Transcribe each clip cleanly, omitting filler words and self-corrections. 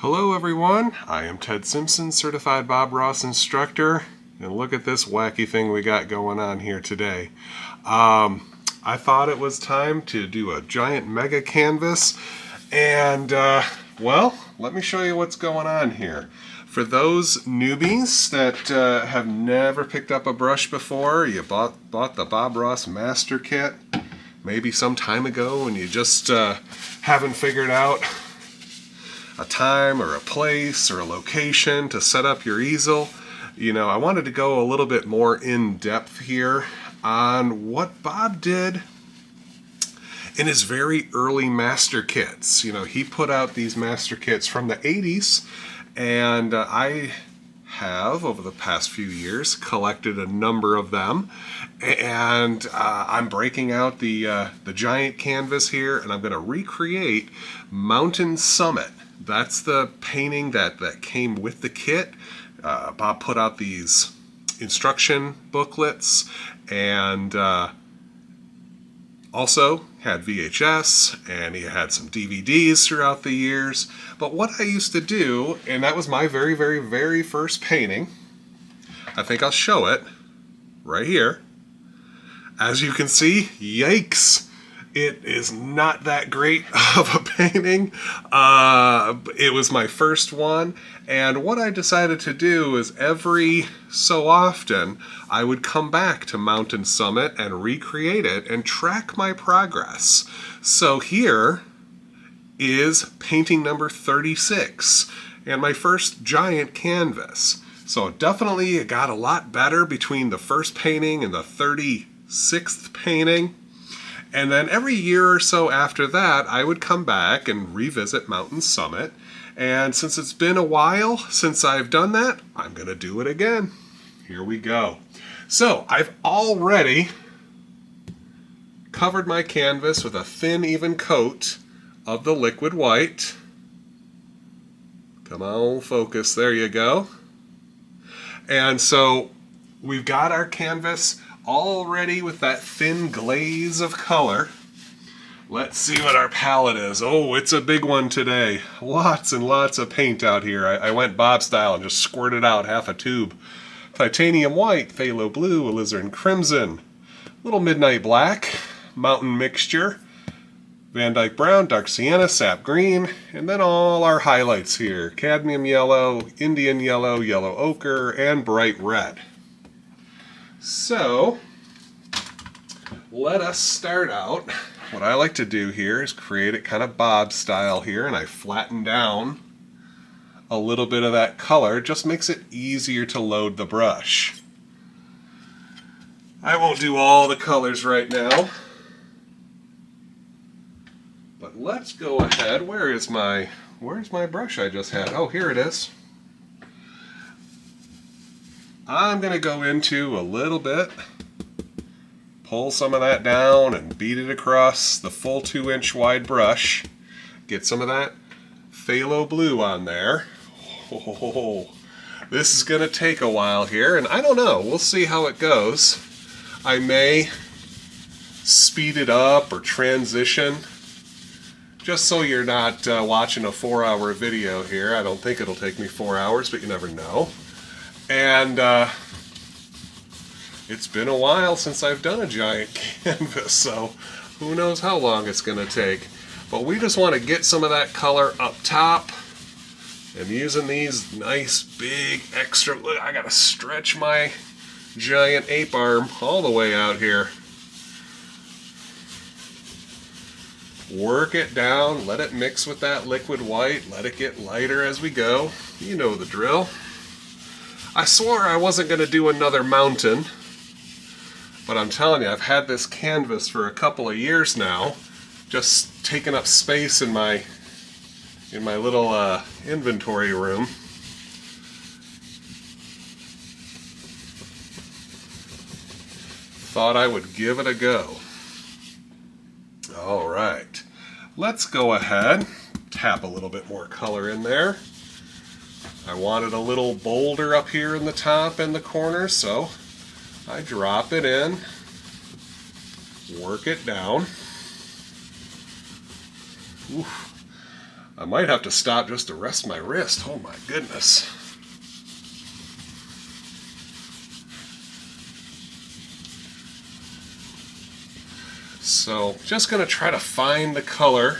Hello everyone, I am Ted Simpson, Certified Bob Ross Instructor, and look at this wacky thing we got going on here today. I thought it was time to do a giant mega canvas, and well, let me show you what's going on here. For those newbies that have never picked up a brush before, you bought the Bob Ross Master Kit maybe some time ago and you just haven't figured out a time or a place or a location to set up your easel. You know, I wanted to go a little bit more in depth here on what Bob did in his very early master kits. You know, he put out these master kits from the 80s, and I have, over the past few years, collected a number of them, and I'm breaking out the giant canvas here, and I'm going to recreate Mountain Summit. That's the painting that came with the kit. Bob put out these instruction booklets, and also had VHS, and he had some DVDs throughout the years. But what I used to do, and that was my very, very, very first painting, I think I'll show it right here. As you can see, yikes! It is not that great of a painting. It was my first one, and what I decided to do is every so often I would come back to Mountain Summit and recreate it and track my progress. So here is painting number 36 and my first giant canvas. So definitely it got a lot better between the first painting and the 36th painting. And then every year or so after that, I would come back and revisit Mountain Summit. And since it's been a while since I've done that, I'm going to do it again. Here we go. So I've already covered my canvas with a thin, even coat of the liquid white. Come on, focus. There you go. And so we've got our canvas already with that thin glaze of color. Let's see what our palette is. Oh, it's a big one today. Lots and lots of paint out here. I went Bob style and just squirted out half a tube. Titanium white, phthalo blue, alizarin crimson, little midnight black, mountain mixture, Van Dyke brown, dark sienna, sap green, and then all our highlights here. Cadmium yellow, Indian yellow, yellow ochre, and bright red. So, let us start out. What I like to do here is create it kind of Bob style here, and I flatten down a little bit of that color. It just makes it easier to load the brush. I won't do all the colors right now, but let's go ahead. Where's my brush I just had? Oh, here it is. I'm going to go into a little bit, pull some of that down and beat it across the full 2-inch wide brush. Get some of that phthalo blue on there. Oh, this is going to take a while here, and I don't know. We'll see how it goes. I may speed it up or transition, just so you're not watching a 4-hour video here. I don't think it'll take me 4 hours, but you never know. And it's been a while since I've done a giant canvas, so who knows how long it's going to take. But we just want to get some of that color up top. And using these nice big extra, look, I got to stretch my giant ape arm all the way out here. Work it down, let it mix with that liquid white, let it get lighter as we go. You know the drill. I swore I wasn't going to do another mountain, but I'm telling you, I've had this canvas for a couple of years now, just taking up space in my little inventory room. Thought I would give it a go. All right, let's go ahead, tap a little bit more color in there. I wanted a little bolder up here in the top and the corner, so I drop it in, work it down. Oof. I might have to stop just to rest my wrist. Oh my goodness. So just going to try to find the color,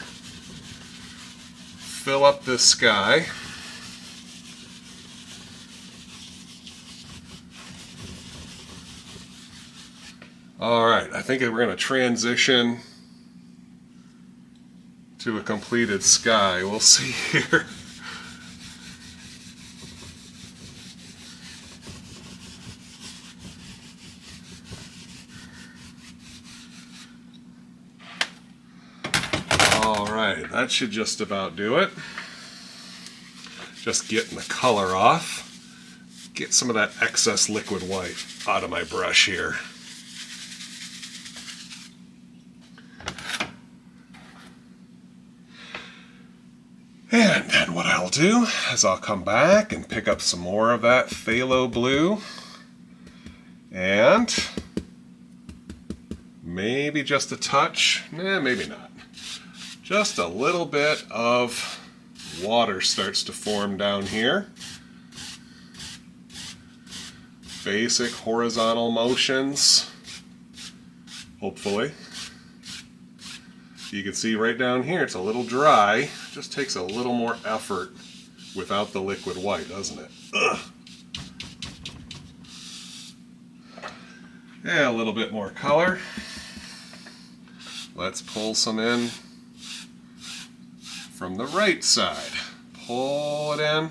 fill up this sky. All right, I think we're going to transition to a completed sky. We'll see here. All right, that should just about do it. Just getting the color off. Get some of that excess liquid white out of my brush here. And then what I'll do is I'll come back and pick up some more of that phthalo blue and maybe just a touch, maybe not. Just a little bit of water starts to form down here. Basic horizontal motions, hopefully. You can see right down here it's a little dry. Just takes a little more effort without the liquid white, doesn't it? Ugh. Yeah, a little bit more color. Let's pull some in from the right side. Pull it in.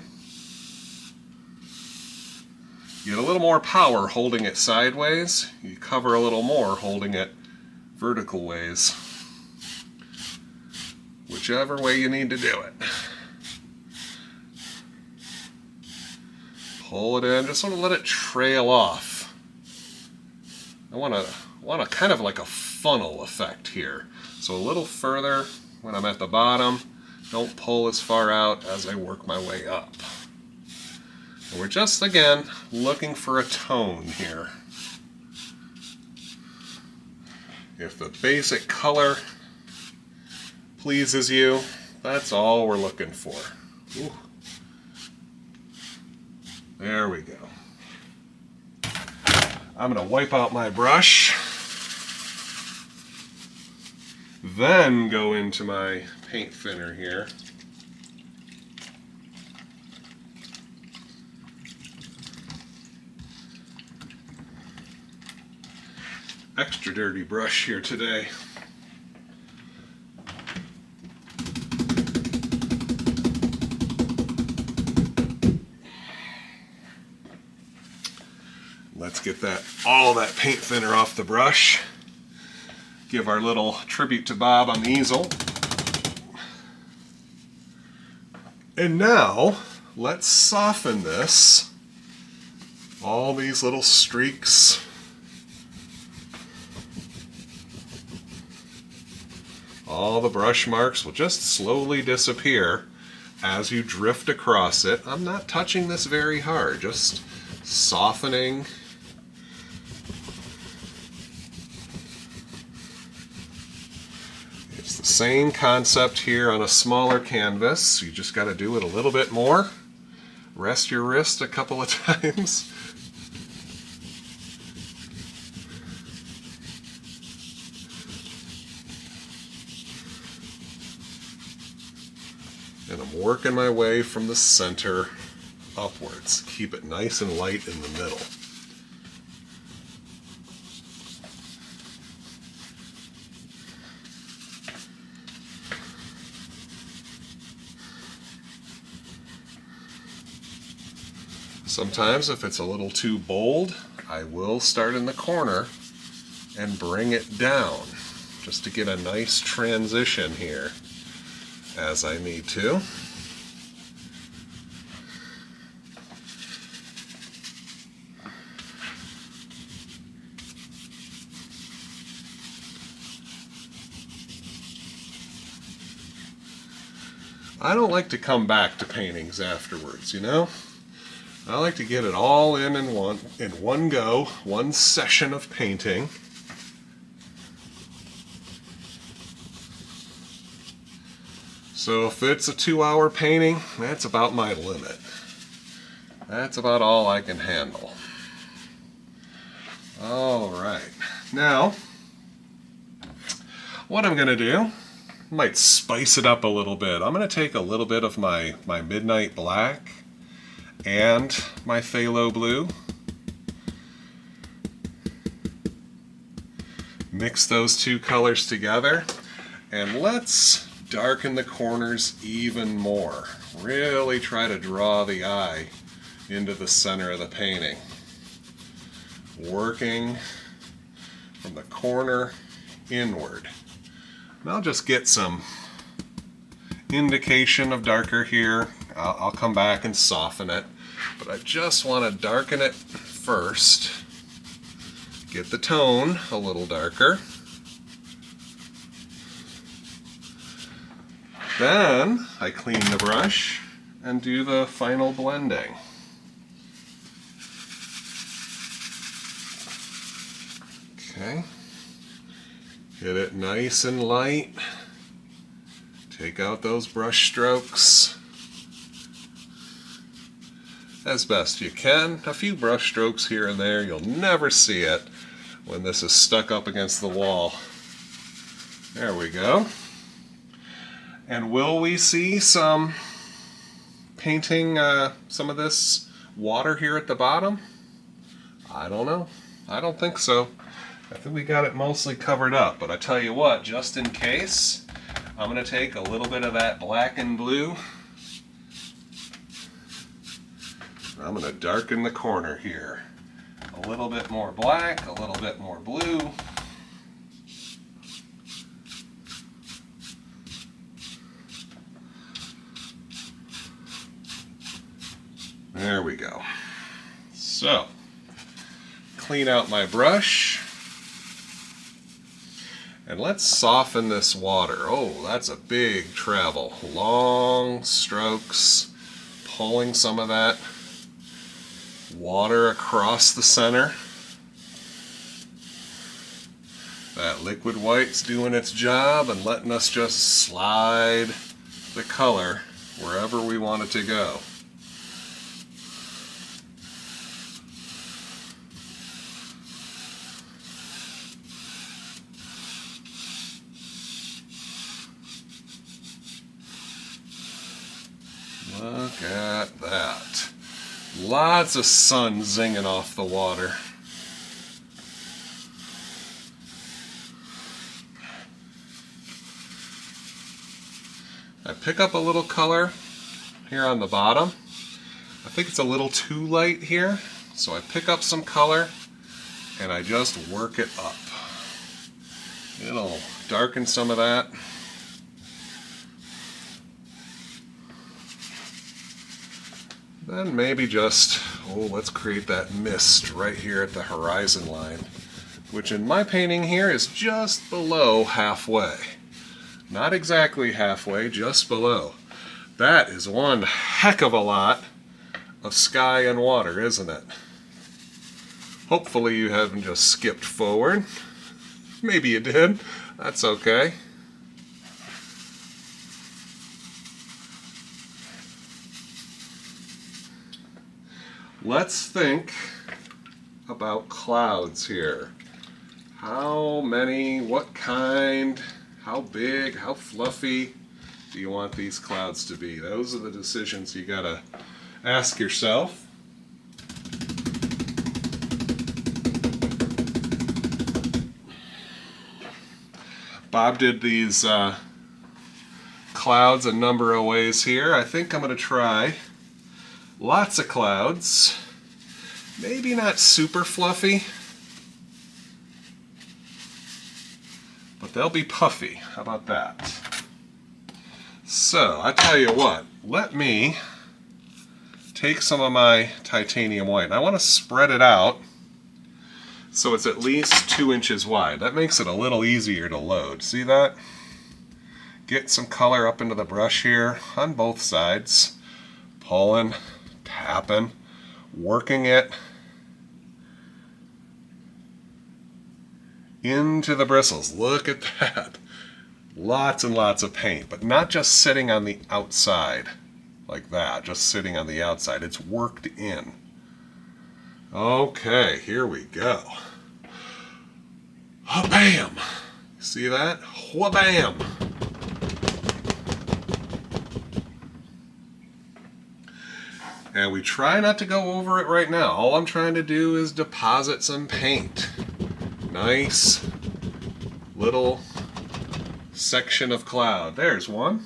Get a little more power holding it sideways. You cover a little more holding it vertical ways. Whichever way you need to do it. Pull it in, just sort of let it trail off. I want a kind of like a funnel effect here. So a little further when I'm at the bottom. Don't pull as far out as I work my way up. And we're just, again, looking for a tone here. If the basic color pleases you, that's all we're looking for. Ooh. There we go. I'm going to wipe out my brush, then go into my paint thinner here. Extra dirty brush here today. Let's get all that paint thinner off the brush. Give our little tribute to Bob on the easel. And now, let's soften this. All these little streaks. All the brush marks will just slowly disappear as you drift across it. I'm not touching this very hard, just softening. It's the same concept here on a smaller canvas. You just got to do it a little bit more. Rest your wrist a couple of times. And I'm working my way from the center upwards. Keep it nice and light in the middle. Sometimes if it's a little too bold, I will start in the corner and bring it down just to get a nice transition here as I need to. I don't like to come back to paintings afterwards, you know? I like to get it all in one go, one session of painting. So if it's a 2-hour painting, that's about my limit. That's about all I can handle. All right, now what I'm going to do, might spice it up a little bit. I'm going to take a little bit of my Midnight Black and my Phthalo Blue. Mix those two colors together, and let's darken the corners even more. Really try to draw the eye into the center of the painting. Working from the corner inward. And I'll just get some indication of darker here. I'll come back and soften it, but I just want to darken it first. Get the tone a little darker. Then I clean the brush and do the final blending. Okay. Hit it nice and light. Take out those brush strokes as best you can. A few brush strokes here and there. You'll never see it when this is stuck up against the wall. There we go. And will we see some painting, some of this water here at the bottom? I don't know. I don't think so. I think we got it mostly covered up, but I tell you what, just in case, I'm going to take a little bit of that black and blue. I'm going to darken the corner here. A little bit more black, a little bit more blue. There we go. So, clean out my brush. And let's soften this water. Oh, that's a big travel. Long strokes, pulling some of that water across the center. That liquid white's doing its job and letting us just slide the color wherever we want it to go. Look at that. Lots of sun zinging off the water. I pick up a little color here on the bottom. I think it's a little too light here, so I pick up some color and I just work it up. It'll darken some of that. Then maybe just, let's create that mist right here at the horizon line, which in my painting here is just below halfway. Not exactly halfway, just below. That is one heck of a lot of sky and water, isn't it? Hopefully you haven't just skipped forward. Maybe you did. That's okay. Let's think about clouds here. How many, what kind, how big, how fluffy do you want these clouds to be? Those are the decisions you gotta ask yourself. Bob did these clouds a number of ways here. I think I'm gonna try lots of clouds, maybe not super fluffy, but they'll be puffy. How about that? So, I tell you what, let me take some of my titanium white. I want to spread it out so it's at least 2 inches wide. That makes it a little easier to load. See that? Get some color up into the brush here on both sides, pulling, tapping, working it into the bristles. Look at that. Lots and lots of paint, but not just sitting on the outside like that, just sitting on the outside. It's worked in. Okay, here we go. Bam! See that? Wha-bam! And we try not to go over it right now. All I'm trying to do is deposit some paint. Nice little section of cloud. There's one.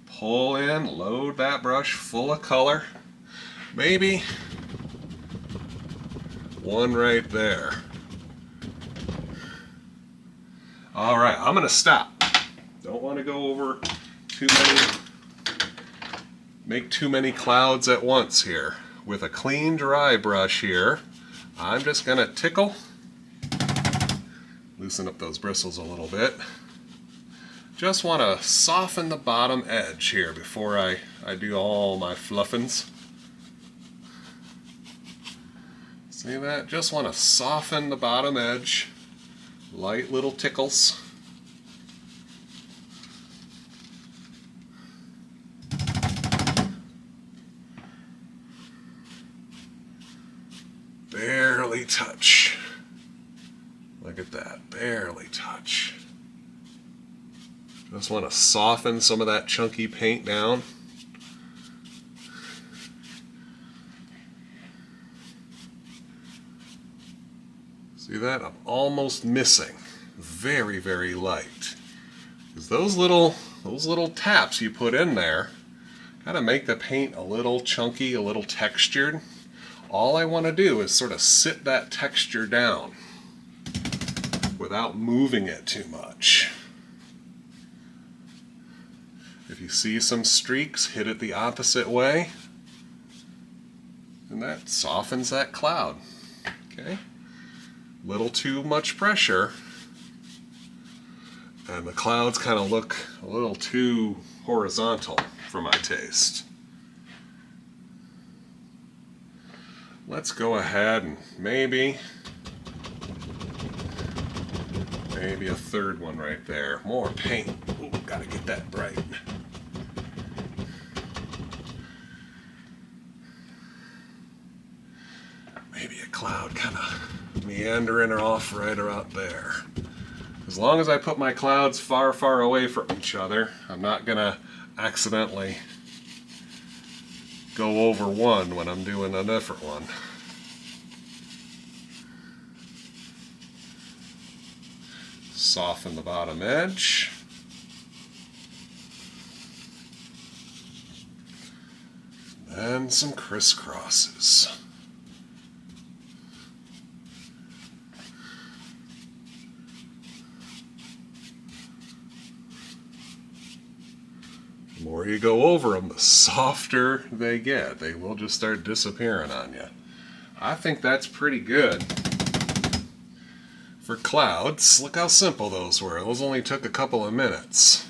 Pull in, load that brush full of color. Maybe one right there. All right, I'm gonna stop. Don't want to go over too many, make too many clouds at once here. With a clean, dry brush here, I'm just gonna tickle, loosen up those bristles a little bit. Just want to soften the bottom edge here before I do all my fluffins. See that? Just want to soften the bottom edge. Light little tickles. Barely touch. Look at that. Barely touch. Just want to soften some of that chunky paint down. See that? I'm almost missing. Very, very light. Because those little taps you put in there kind of make the paint a little chunky, a little textured. All I want to do is sort of sit that texture down without moving it too much. If you see some streaks, hit it the opposite way, and that softens that cloud. Okay? Little too much pressure, and the clouds kind of look a little too horizontal for my taste. Let's go ahead and maybe a third one right there. More paint. Ooh, gotta get that bright. Maybe a cloud kind of meandering off right around there. As long as I put my clouds far, far away from each other, I'm not gonna accidentally go over one when I'm doing a different one. Soften the bottom edge. And some crisscrosses. The more you go over them, the softer they get. They will just start disappearing on you. I think that's pretty good. For clouds, look how simple those were. Those only took a couple of minutes.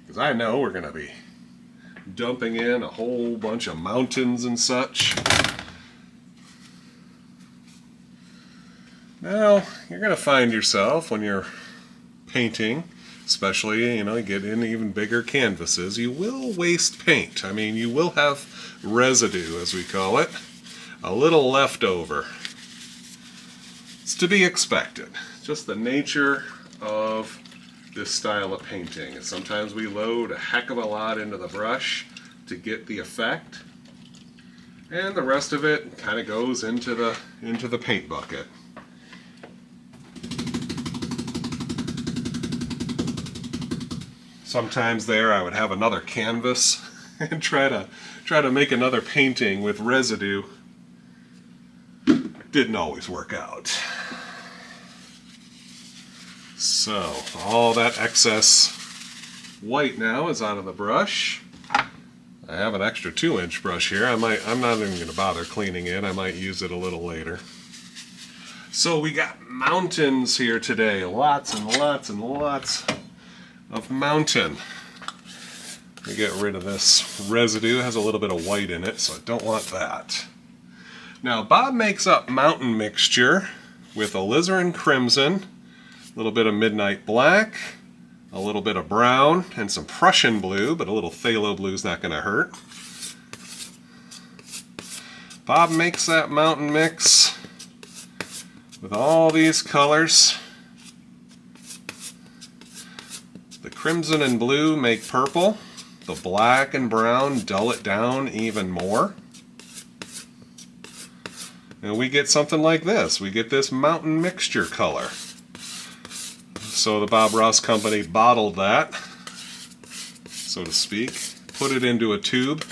Because I know we're going to be dumping in a whole bunch of mountains and such. Now, you're going to find yourself when you're painting, especially, you get in even bigger canvases, you will waste paint. I mean, you will have residue, as we call it, a little left over. It's to be expected. Just the nature of this style of painting. Sometimes we load a heck of a lot into the brush to get the effect, and the rest of it kind of goes into the paint bucket. Sometimes there I would have another canvas and try to make another painting with residue. Didn't always work out. So all that excess white now is out of the brush. I have an extra 2-inch brush here. I'm not even going to bother cleaning it. I might use it a little later. So we got mountains here today. Lots and lots and lots of mountain. Let me get rid of this residue. It has a little bit of white in it, so I don't want that. Now Bob makes up mountain mixture with alizarin crimson, A little bit of midnight black, a little bit of brown, and some Prussian blue, but a little phthalo blue is not going to hurt. Bob makes that mountain mix with all these colors. The crimson and blue make purple. The black and brown dull it down even more. And we get something like this. We get this mountain mixture color. So the Bob Ross Company bottled that, so to speak, put it into a tube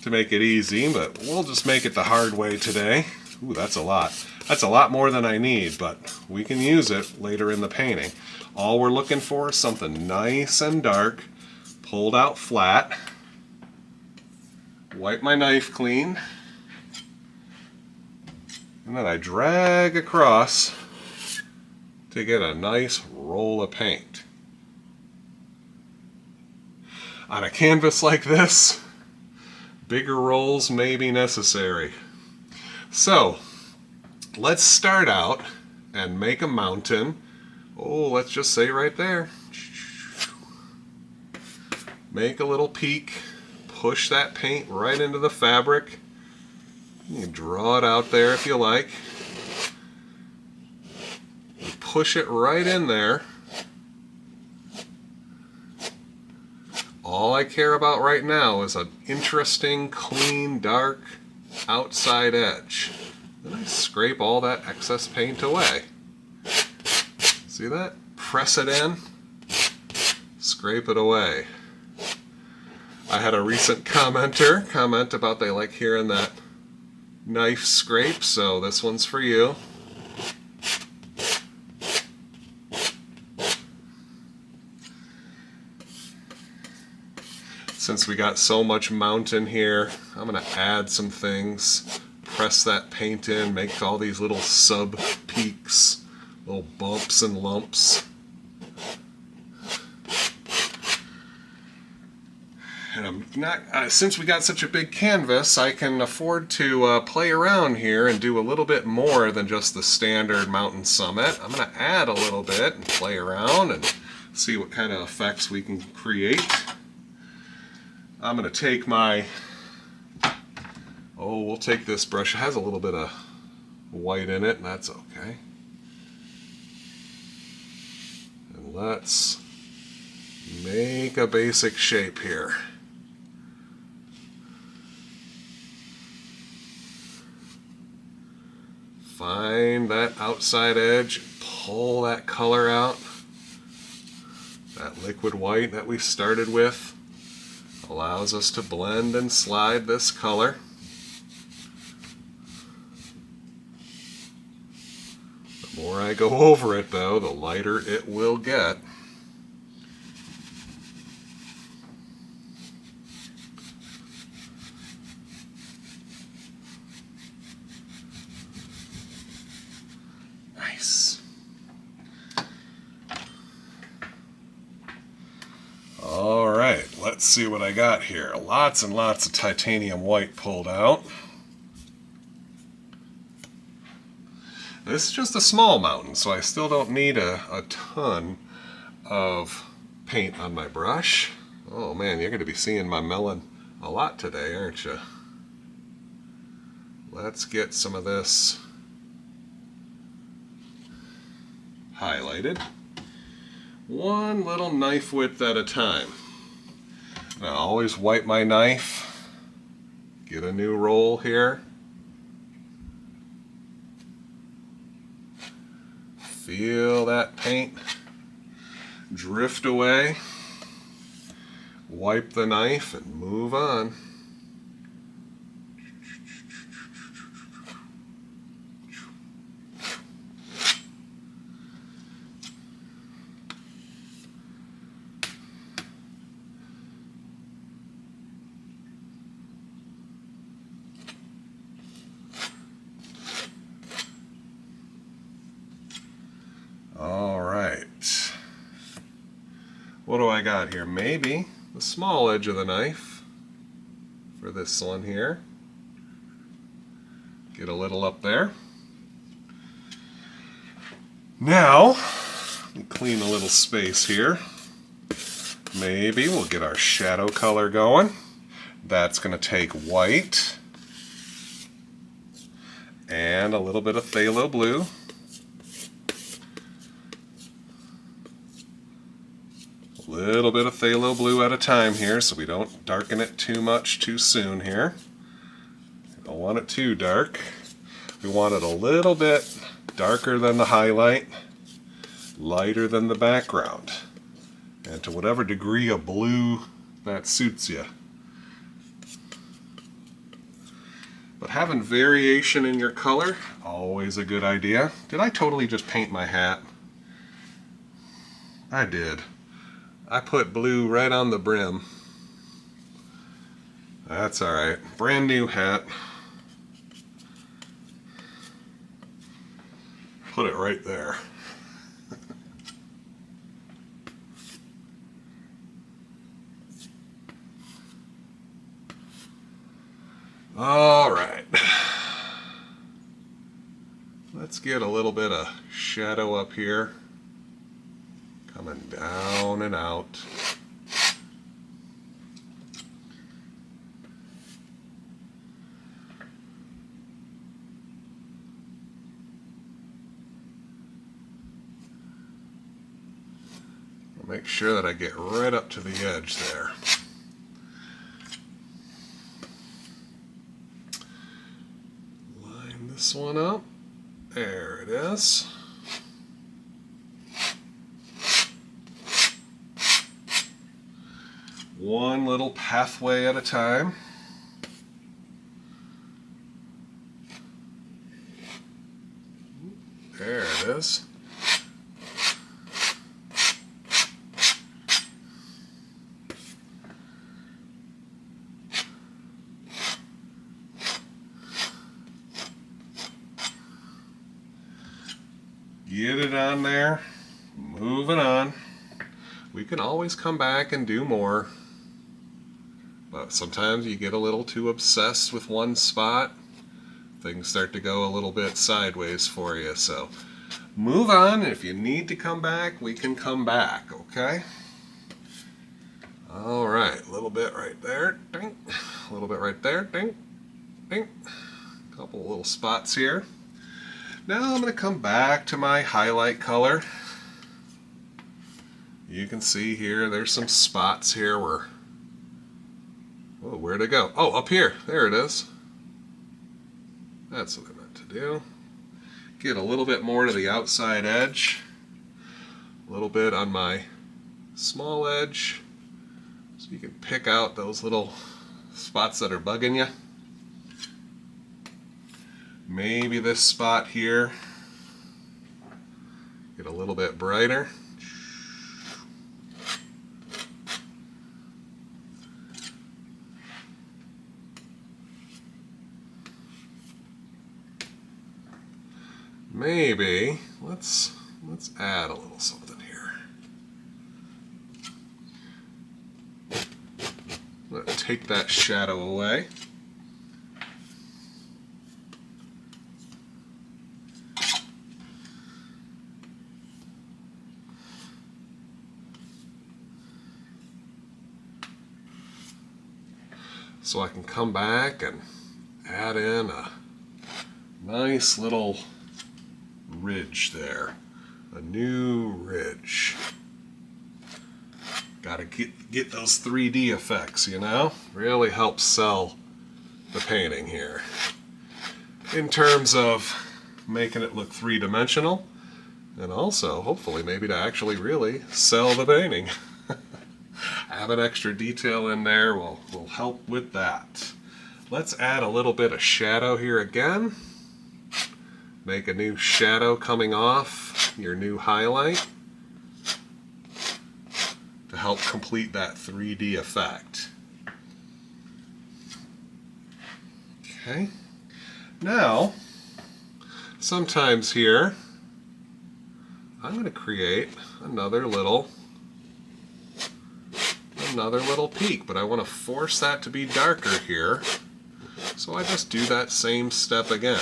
to make it easy, but we'll just make it the hard way today. Ooh, that's a lot. That's a lot more than I need, but we can use it later in the painting. All we're looking for is something nice and dark, pulled out flat. Wipe my knife clean, and then I drag across to get a nice roll of paint. On a canvas like this, bigger rolls may be necessary. So, let's start out and make a mountain. Oh, let's just say right there. Make a little peak, push that paint right into the fabric. You can draw it out there if you like. Push it right in there. All I care about right now is an interesting, clean, dark outside edge. Then I scrape all that excess paint away. See that? Press it in, scrape it away. I had a recent commenter comment about they like hearing that knife scrape, so this one's for you. Since we got so much mountain here, I'm going to add some things, press that paint in, make all these little sub peaks, little bumps and lumps. And I'm not, since we got such a big canvas, I can afford to play around here and do a little bit more than just the standard mountain summit. I'm going to add a little bit and play around and see what kind of effects we can create. I'm going to take my, we'll take this brush. It has a little bit of white in it, and that's okay. And let's make a basic shape here. Find that outside edge, pull that color out. That liquid white that we started with allows us to blend and slide this color. The more I go over it though, the lighter it will get. Nice. Alright, let's see what I got here. Lots and lots of titanium white pulled out. This is just a small mountain, so I still don't need a ton of paint on my brush. Oh man, you're going to be seeing my melon a lot today, aren't you? Let's get some of this highlighted. One little knife width at a time. I always wipe my knife, get a new roll here. Feel that paint drift away. Wipe the knife and move on. Alright, what do I got here? Maybe the small edge of the knife for this one here. Get a little up there. Now, Clean a little space here. Maybe we'll get our shadow color going. That's going to take white and a little bit of phthalo blue. A little bit of phthalo blue at a time here so we don't darken it too much too soon here. We don't want it too dark. We want it a little bit darker than the highlight, lighter than the background, and to whatever degree of blue that suits you. But having variation in your color, always a good idea. Did I totally just paint my hat? I did. I put blue right on the brim. That's alright. Brand new hat. Put it right there. All right. Let's get a little bit of shadow up here, coming down and out. Make sure that I get right up to the edge there. Line this one up. There it is. One little pathway at a time. There it is. Get it on there, moving on. We can always come back and do more, but sometimes you get a little too obsessed with one spot. Things start to go a little bit sideways for you, so move on. If you need to come back, we can come back, okay? All right, a little bit right there, ding. A little bit right there, ding, ding. A couple little spots here. Now I'm going to come back to my highlight color. You can see here, there's some spots here where, oh, where'd it go? Oh, up here, there it is. That's what I meant to do. Get a little bit more to the outside edge, a little bit on my small edge, so you can pick out those little spots that are bugging you. Maybe this spot here, get a little bit brighter. Maybe let's add a little something here. I'm going to take that shadow away. So I can come back and add in a nice little ridge there, a new ridge. Gotta get those 3D effects, you know? Really helps sell the painting here. In terms of making it look three-dimensional, and also, hopefully, maybe to actually really sell the painting. Have an extra detail in there will help with that. Let's add a little bit of shadow here again. Make a new shadow coming off your new highlight to help complete that 3D effect. Okay. Now, sometimes here, I'm going to create another little peak, but I want to force that to be darker here. So I just do that same step again.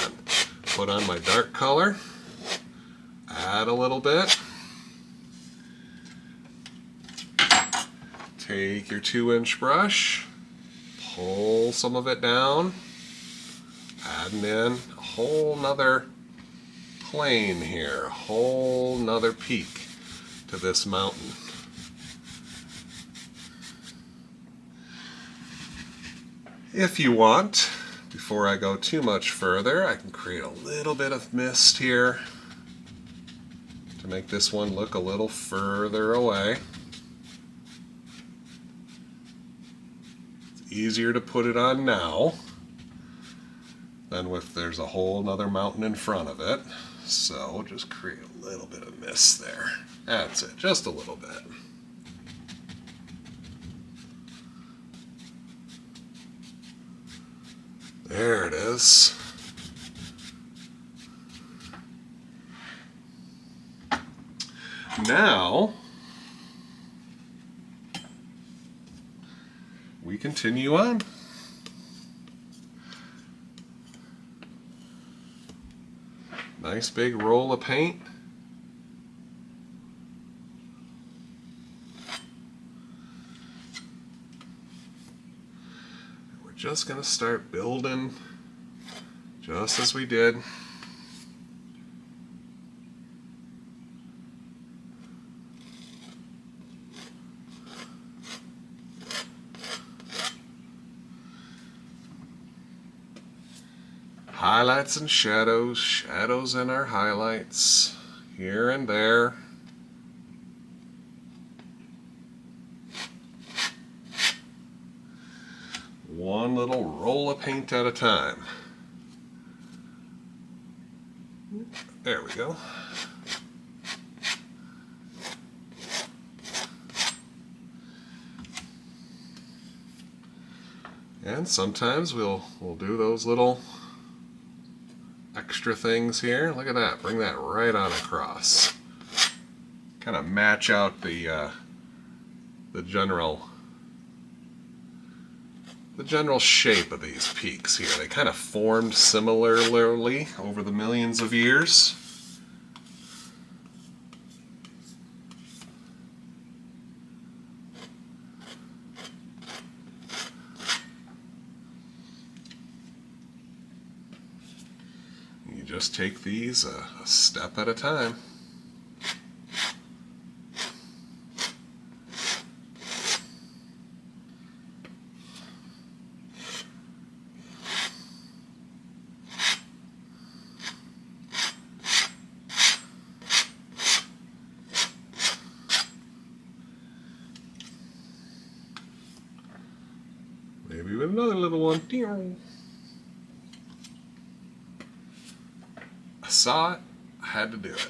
Put on my dark color, add a little bit, Take your 2-inch brush, pull some of it down, adding in a whole nother plane here, a whole nother peak to this mountain. If you want, before I go too much further, I can create a little bit of mist here to make this one look a little further away. It's easier to put it on now than if there's a whole nother mountain in front of it. So just create a little bit of mist there. That's it, just a little bit. There it is. Now, we continue on. Nice big roll of paint. We're just going to start building just as we did. Highlights and shadows, shadows and our highlights, here and there. One little roll of paint at a time. There we go. And sometimes we'll do those little extra things here. Look at that. Bring that right on across. Kind of match out the general shape of these peaks here. They kind of formed similarly over the millions of years. Just take these a step at a time. Maybe with another little one. I saw it, I had to do it.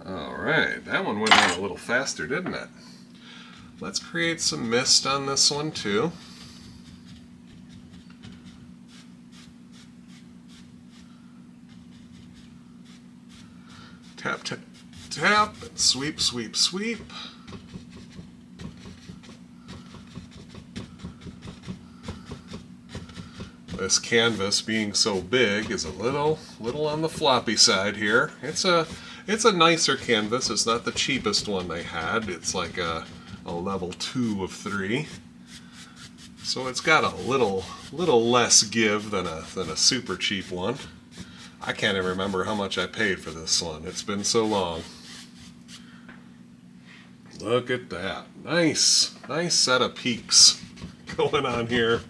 Alright, that one went on a little faster, didn't it? Let's create some mist on this one too. Tap, tap, tap, and sweep, sweep, sweep. This canvas, being so big, is a little on the floppy side here. It's a nicer canvas. It's not the cheapest one they had. It's like a level 2 of 3. So it's got a little less give than a super cheap one. I can't even remember how much I paid for this one. It's been so long. Look at that. Nice set of peaks going on here.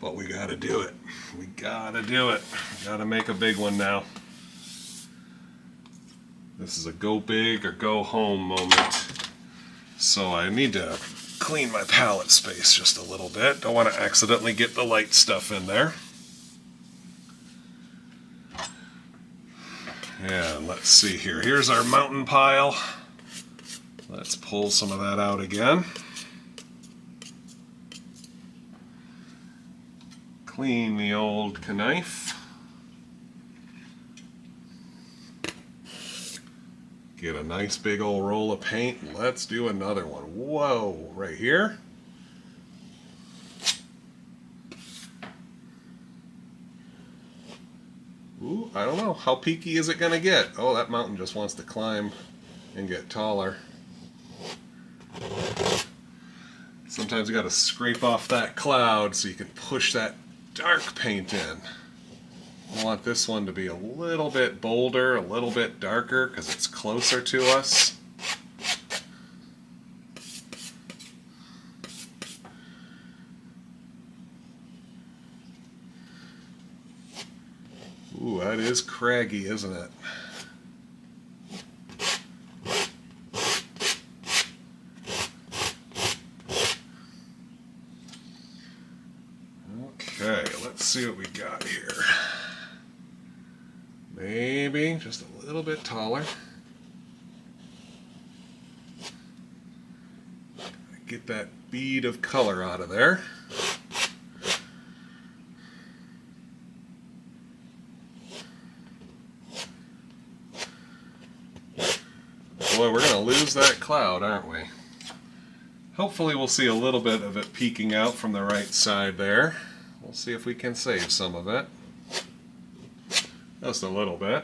But we gotta do it. We gotta do it. We gotta make a big one now. This is a go big or go home moment. So I need to clean my palette space just a little bit. Don't want to accidentally get the light stuff in there. And let's see here. Here's our mountain pile. Let's pull some of that out again. clean the old knife. Get a nice big old roll of paint. Let's do another one. Whoa, right here. Ooh, I don't know. How peaky is it going to get? Oh, that mountain just wants to climb and get taller. Sometimes you got to scrape off that cloud so you can push that dark paint in. I want this one to be a little bit bolder, a little bit darker because it's closer to us. Ooh, that is craggy, isn't it? Okay, let's see what we got here. Maybe just a little bit taller. Get that bead of color out of there. Boy, we're going to lose that cloud, aren't we? Hopefully we'll see a little bit of it peeking out from the right side there. We'll see if we can save some of it. Just a little bit.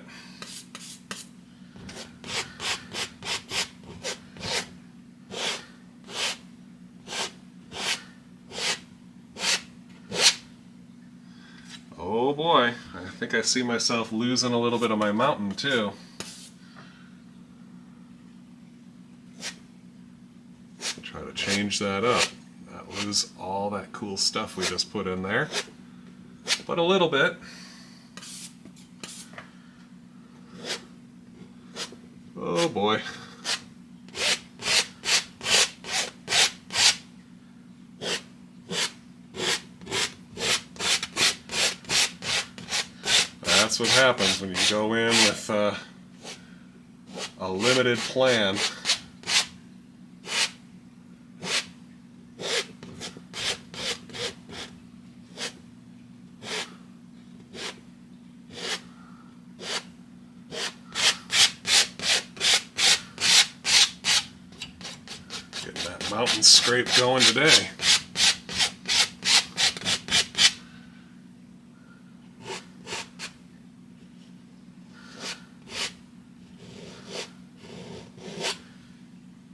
Oh boy, I think I see myself losing a little bit of my mountain too. Try to change that up. Not lose all that cool stuff we just put in there, but a little bit. Oh boy. That's what happens when you go in with a limited plan. Getting that mountain scrape going today.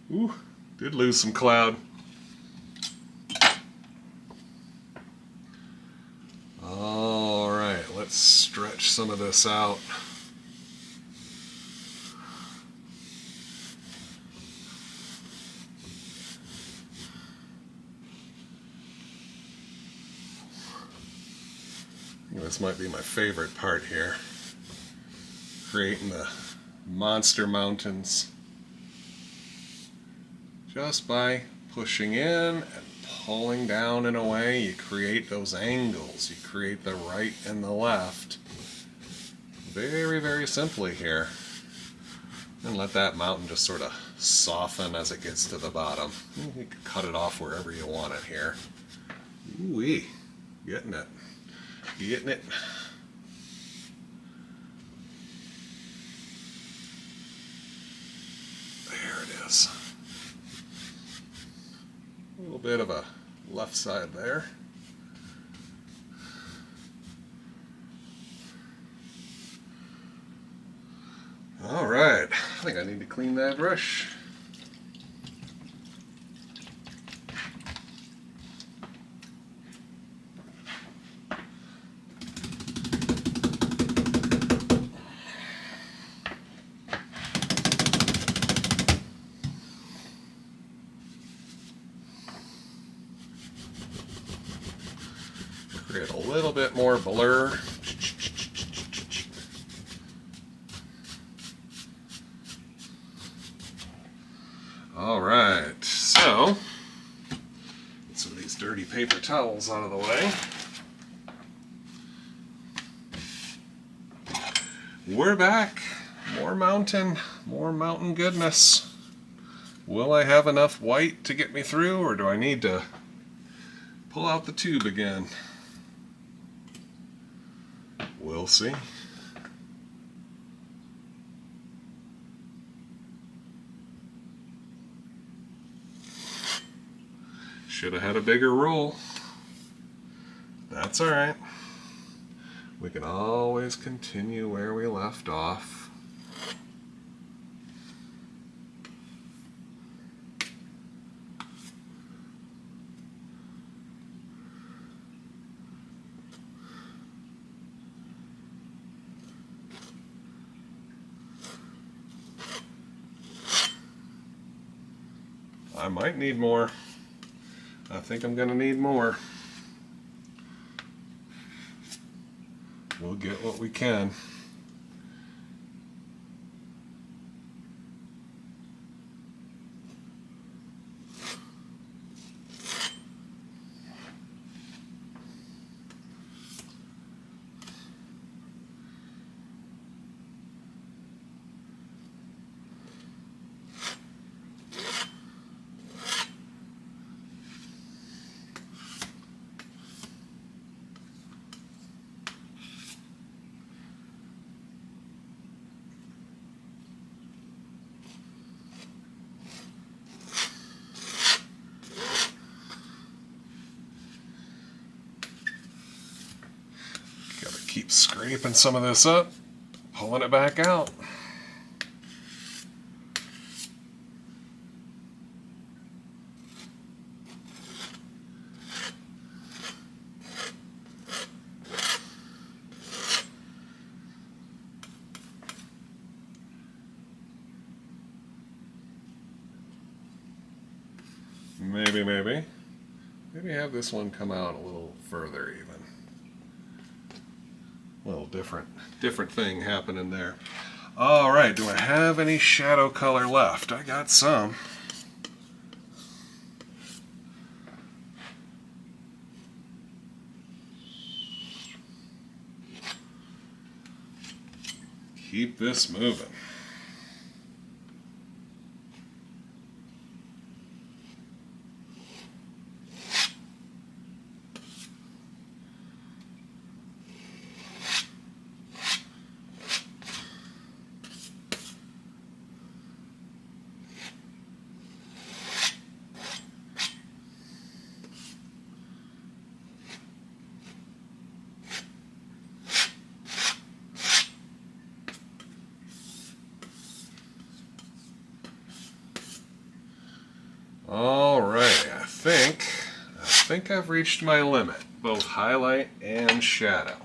Ooh, did lose some cloud. All right, let's stretch some of this out. This might be my favorite part here. Creating the monster mountains. Just by pushing in and pulling down in a way, you create those angles. You create the right and the left. Very, very simply here. And let that mountain just sort of soften as it gets to the bottom. You can cut it off wherever you want it here. Ooh-wee. Getting it. Getting it. There it is. A little bit of a left side there. All right, I think I need to clean that brush. Create a little bit more blur. All right, so get some of these dirty paper towels out of the way. We're back. More mountain goodness. Will I have enough white to get me through, or do I need to pull out the tube again? We'll see. Should have had a bigger roll. That's all right. We can always continue where we left off. I might need more. I think I'm going to need more. We'll get what we can. Keep scraping some of this up, pulling it back out. Maybe have this one come out a little further even. A little different thing happening there. All right, do I have any shadow color left? I got some. Keep this moving. All right, I think I've reached my limit, both highlight and shadow.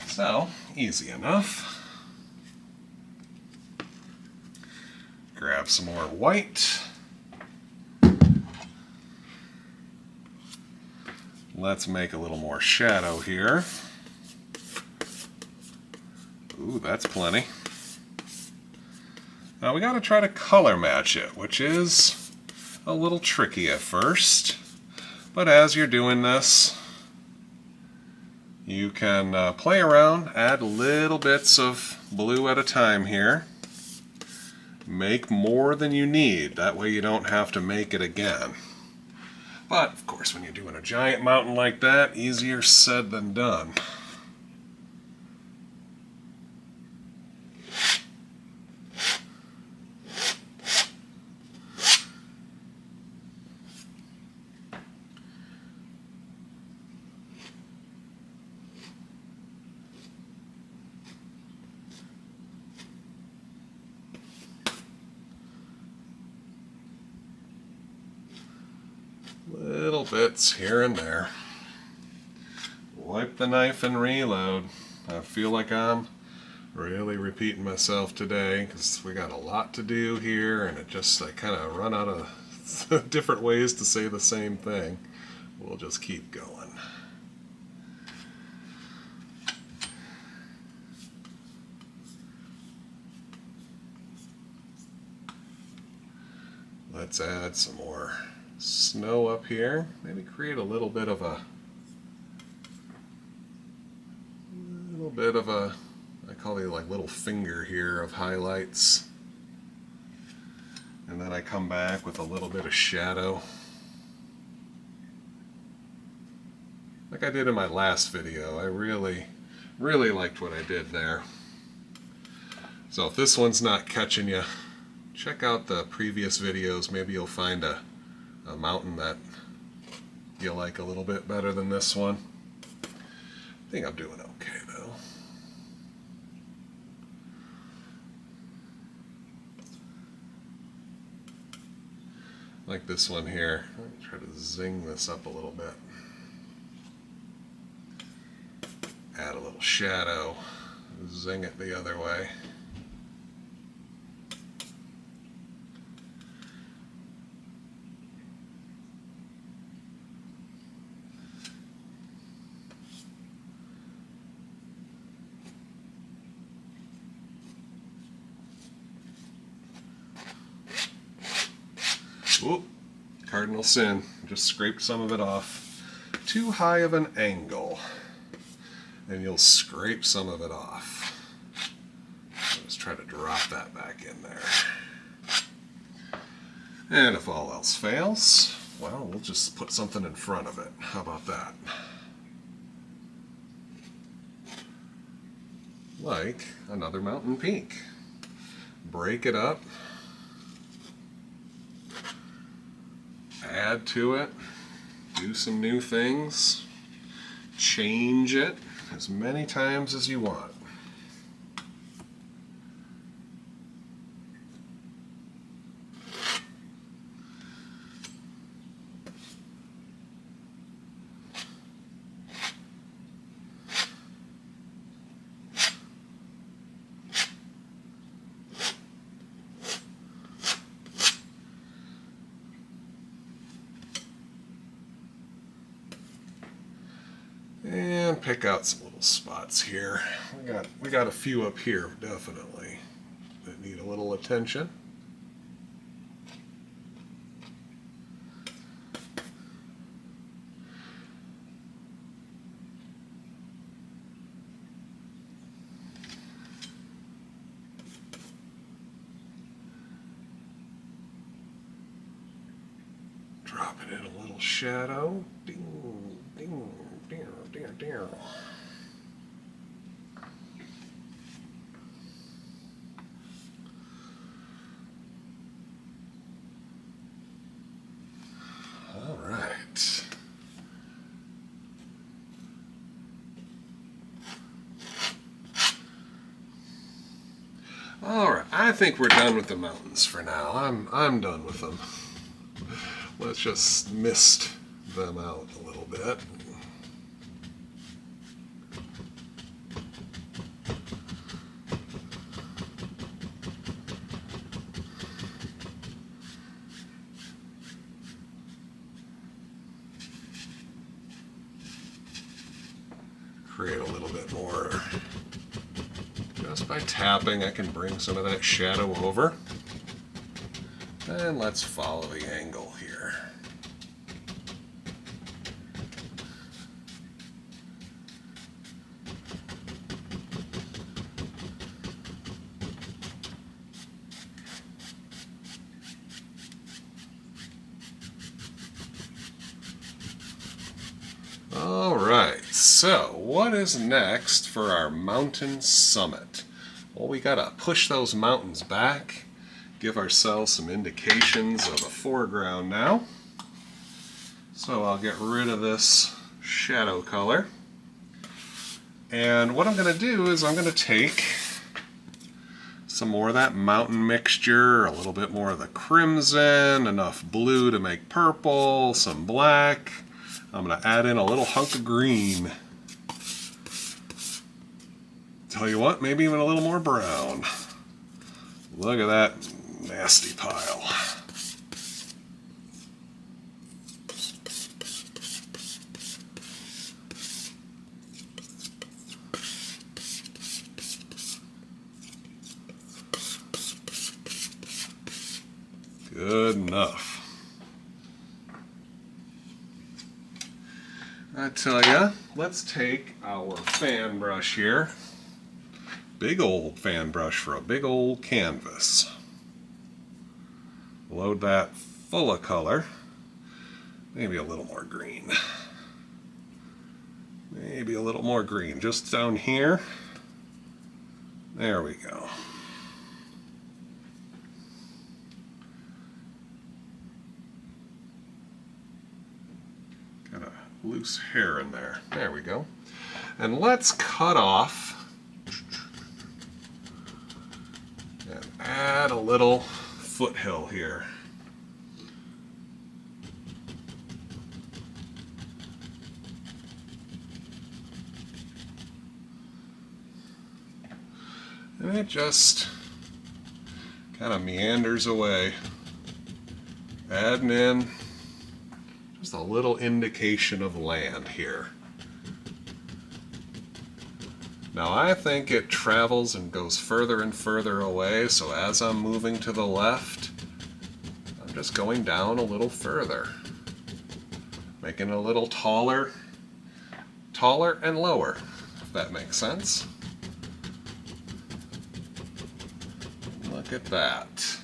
So, easy enough. Grab some more white. Let's make a little more shadow here. Ooh, that's plenty. Now we got to try to color match it, which is a little tricky at first, but as you're doing this, you can play around, add little bits of blue at a time here. Make more than you need, that way you don't have to make it again. But, of course, when you're doing a giant mountain like that, easier said than done. Little bits here and there. Wipe the knife and reload. I feel like I'm really repeating myself today because we got a lot to do here, and I kind of run out of different ways to say the same thing. We'll just keep going. Let's add some more snow up here. Maybe create a little bit of a I call it like little finger here of highlights. And then I come back with a little bit of shadow. Like I did in my last video, I really Really liked what I did there. So if this one's not catching you, check out the previous videos. Maybe you'll find a mountain that you like a little bit better than this one. I think I'm doing okay though. Like this one here. Let me try to zing this up a little bit. Add a little shadow. Zing it the other way. Oop, cardinal sin. Just scraped some of it off. Too high of an angle. And you'll scrape some of it off. Just try to drop that back in there. And if all else fails, well, we'll just put something in front of it. How about that? Like another mountain peak. Break it up. Add to it, do some new things, change it as many times as you want. And pick out some little spots here. We got a few up here, definitely, that need a little attention. Drop it in a little shadow. Ding, ding, ding, ding, ding. All right. All right. I think we're done with the mountains for now. I'm done with them. Let's just mist them out a little bit. Create a little bit more. Just by tapping, I can bring some of that shadow over. And let's follow the angle here. All right, so what is next for our mountain summit? Well, we gotta push those mountains back, give ourselves some indications of a foreground now. So I'll get rid of this shadow color. And what I'm gonna do is I'm gonna take some more of that mountain mixture, a little bit more of the crimson, enough blue to make purple, some black. I'm going to add in a little hunk of green. Tell you what, maybe even a little more brown. Look at that nasty pile. Good enough. I tell ya, let's take our fan brush here. Big old fan brush for a big old canvas. Load that full of color. Maybe a little more green. Maybe a little more green, just down here. There we go. Got a loose hair in there. There we go. And let's cut off and add a little foothill here. And it just kind of meanders away, adding in just a little indication of land here. Now I think it travels and goes further and further away, so as I'm moving to the left, I'm just going down a little further, making it a little taller and lower, if that makes sense. Look at that.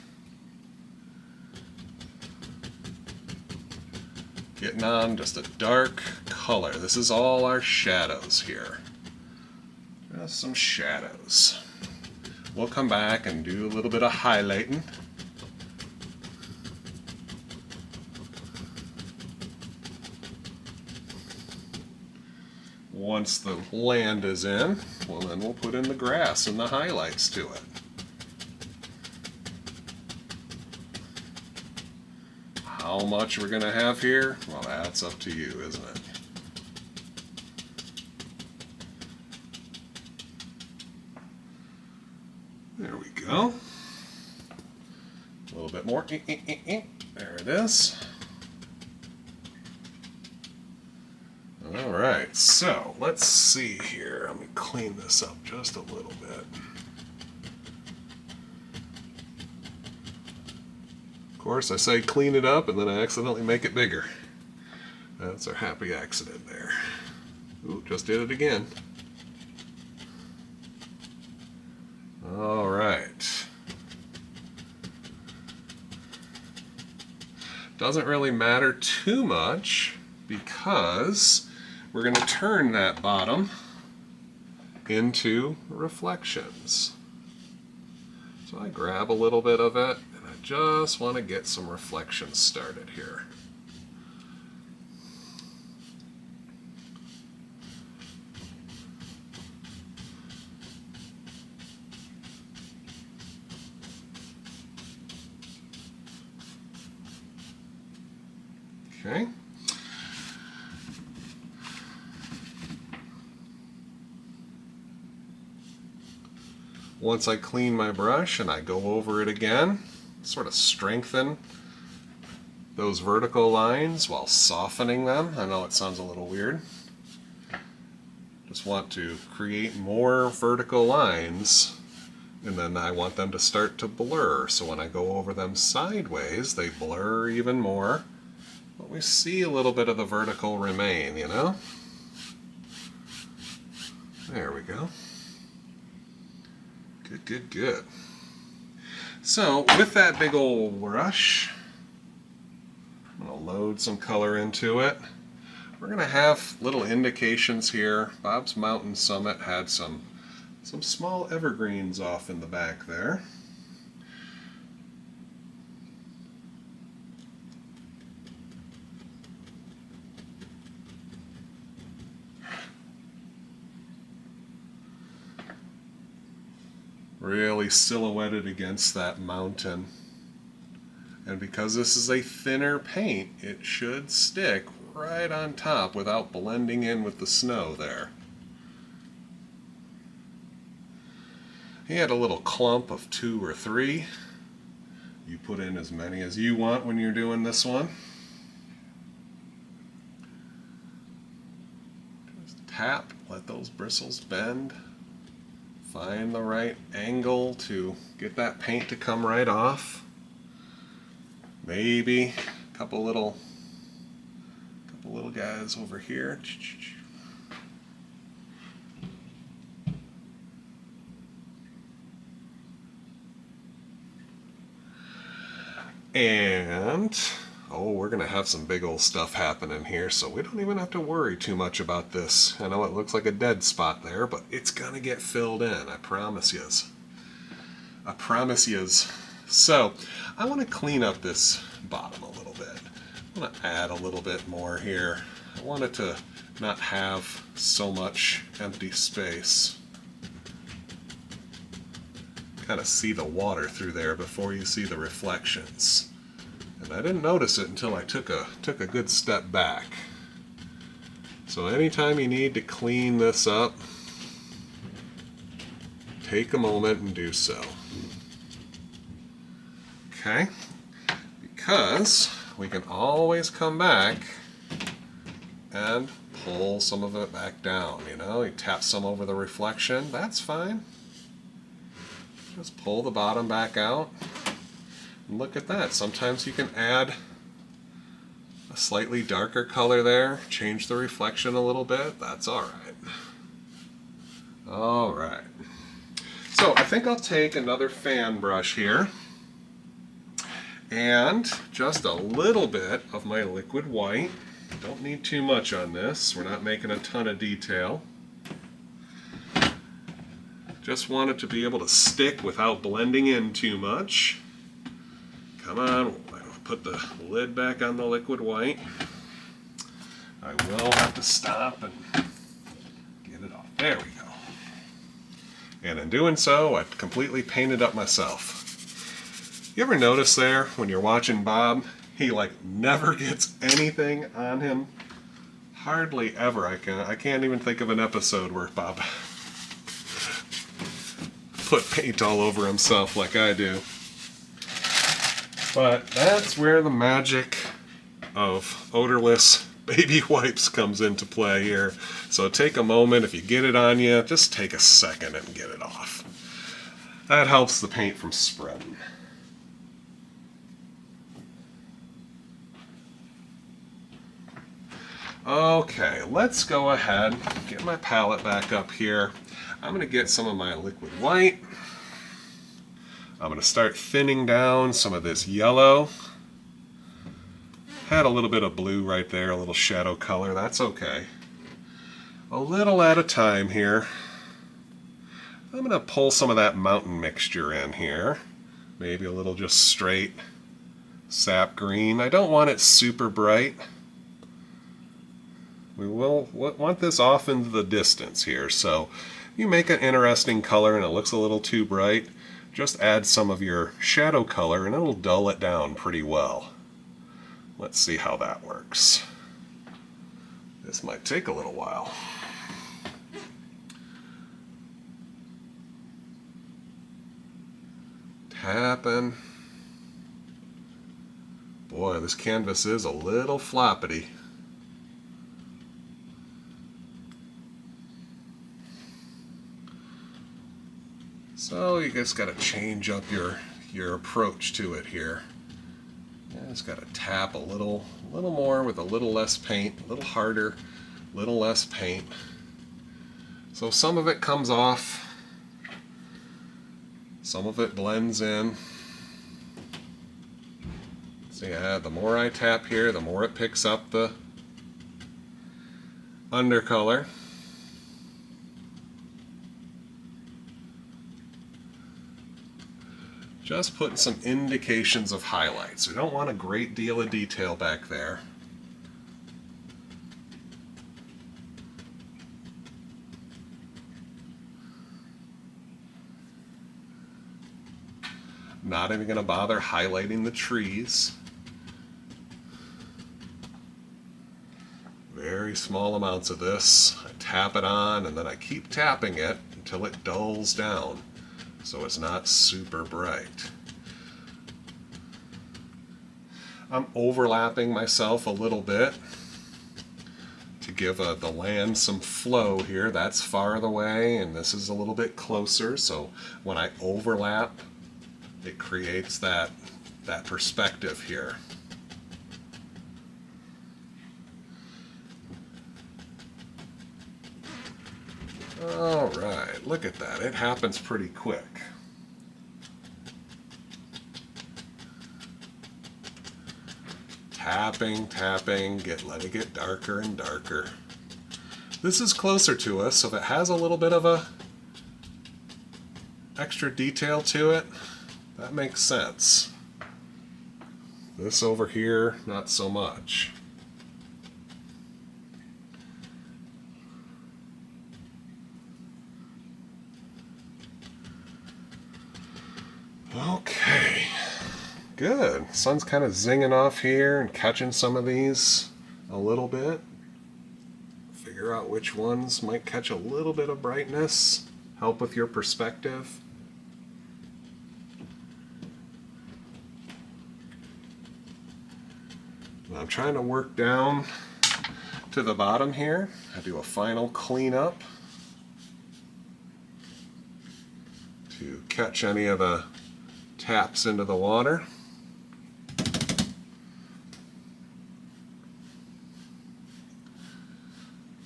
Getting on just a dark color. This is all our shadows here. Just some shadows. We'll come back and do a little bit of highlighting. Once the land is in, well, then we'll put in the grass and the highlights to it. How much we're going to have here? Well, that's up to you, isn't it? There we go. A little bit more. There it is. All right, so let's see here. Let me clean this up just a little bit. Of course, I say clean it up and then I accidentally make it bigger. That's our happy accident there. Ooh, just did it again. All right. Doesn't really matter too much because we're going to turn that bottom into reflections. So I grab a little bit of it and I just want to get some reflections started here. Okay. Once I clean my brush and I go over it again, sort of strengthen those vertical lines while softening them. I know it sounds a little weird. Just want to create more vertical lines, and then I want them to start to blur. So when I go over them sideways, they blur even more. But we see a little bit of the vertical remain, you know? There we go. Good, good, good. So with that big old brush, I'm going to load some color into it. We're going to have little indications here. Bob's Mountain Summit had some small evergreens off in the back there. Really silhouetted against that mountain. And because this is a thinner paint, it should stick right on top without blending in with the snow there. He had a little clump of 2 or 3. You put in as many as you want when you're doing this one. Just tap, let those bristles bend. Find the right angle to get that paint to come right off. Maybe a couple little guys over here. And Oh, we're going to have some big old stuff happening here, so we don't even have to worry too much about this. I know it looks like a dead spot there, but it's going to get filled in, I promise yous. I promise yous. So, I want to clean up this bottom a little bit. I want to add a little bit more here. I want it to not have so much empty space. Kind of see the water through there before you see the reflections. And I didn't notice it until I took a good step back. So anytime you need to clean this up, take a moment and do so. Okay? Because we can always come back and pull some of it back down. You know, you tap some over the reflection, that's fine. Just pull the bottom back out. And look at that. Sometimes you can add a slightly darker color there, change the reflection a little bit. That's all right. All right. So I think I'll take another fan brush here and just a little bit of my liquid white. Don't need too much on this. We're not making a ton of detail. Just want it to be able to stick without blending in too much. Come on, put the lid back on the liquid white. I will have to stop and get it off. There we go. And in doing so, I completely painted up myself. You ever notice there when you're watching Bob, he like never gets anything on him? Hardly ever. I can't even think of an episode where Bob put paint all over himself like I do. But that's where the magic of odorless baby wipes comes into play here. So take a moment, if you get it on you, just take a second and get it off. That helps the paint from spreading. Okay, let's go ahead, get my palette back up here. I'm going to get some of my liquid white. I'm going to start thinning down some of this yellow. Had a little bit of blue right there, a little shadow color, that's okay. A little at a time here. I'm going to pull some of that mountain mixture in here. Maybe a little just straight sap green. I don't want it super bright. We will want this off into the distance here, so you make an interesting color and it looks a little too bright, just add some of your shadow color and it'll dull it down pretty well. Let's see how that works. This might take a little while. Tapping. Boy, this canvas is a little floppity. So you just got to change up your approach to it here. You just got to tap a little more with a little less paint, a little harder, a little less paint. So some of it comes off, some of it blends in. So yeah, the more I tap here, the more it picks up the undercolor. Just putting some indications of highlights. We don't want a great deal of detail back there. Not even going to bother highlighting the trees. Very small amounts of this. I tap it on and then I keep tapping it until it dulls down, so it's not super bright. I'm overlapping myself a little bit to give the land some flow here. That's farther away and this is a little bit closer, so when I overlap, it creates that perspective here. All right, look at that. It happens pretty quick. tapping, tapping, let it get darker and darker. This is closer to us, so if it has a little bit of a extra detail to it, that makes sense. This over here, not so much. Okay, good. Sun's kind of zinging off here and catching some of these a little bit. Figure out which ones might catch a little bit of brightness, help with your perspective. I'm trying to work down to the bottom here. I do a final cleanup to catch any of the taps into the water.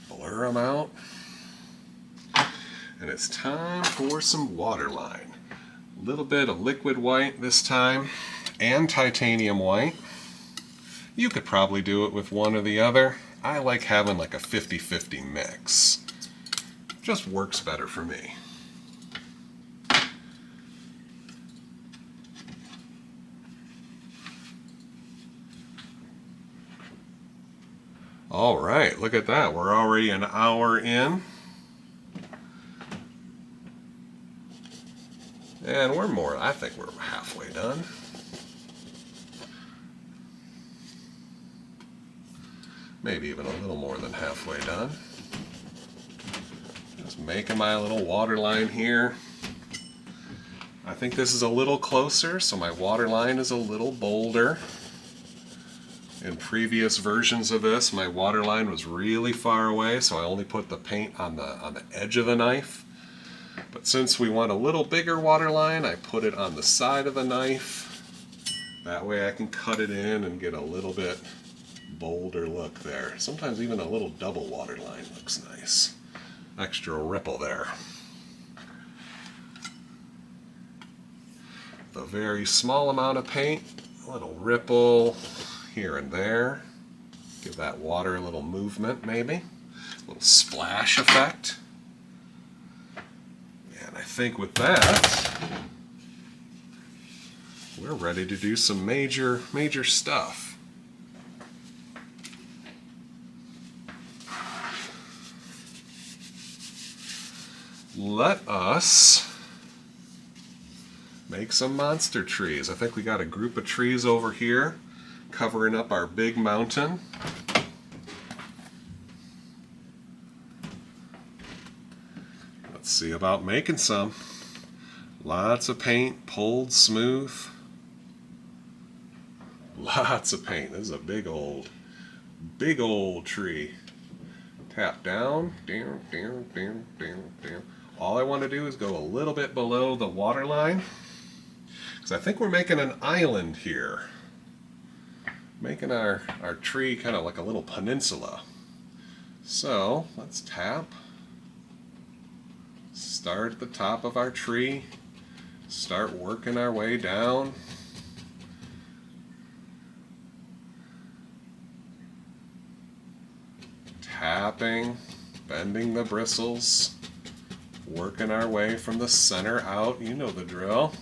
Blur them out. And it's time for some waterline. A little bit of liquid white this time and titanium white. You could probably do it with one or the other. I like having like a 50-50 mix. Just works better for me. All right, look at that. We're already an hour in. And I think we're halfway done. Maybe even a little more than halfway done. Just making my little water line here. I think this is a little closer, so my water line is a little bolder. In previous versions of this, my water line was really far away, so I only put the paint on the edge of the knife. But since we want a little bigger water line, I put it on the side of the knife. That way I can cut it in and get a little bit bolder look there. Sometimes even a little double water line looks nice. Extra ripple there. With a very small amount of paint, a little ripple here and there. Give that water a little movement maybe. A little splash effect. And I think with that, we're ready to do some major stuff. Let us make some monster trees. I think we got a group of trees over here covering up our big mountain. Let's see about making some. Lots of paint, pulled smooth. Lots of paint. This is a big old tree. Tap down, down, down, down, down, down. All I want to do is go a little bit below the water line, because I think we're making an island here. Making our tree kind of like a little peninsula. So let's tap. Start at the top of our tree. Start working our way down. Tapping, bending the bristles, working our way from the center out. You know the drill.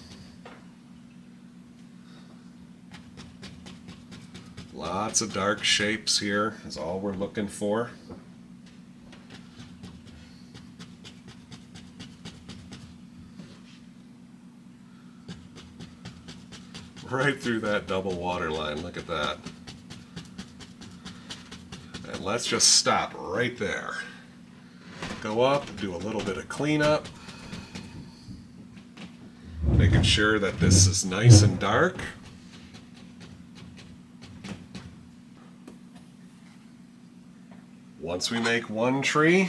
Lots of dark shapes here is all we're looking for. Right through that double water line, look at that. And let's just stop right there. Go up, do a little bit of cleanup. Making sure that this is nice and dark. Once we make one tree,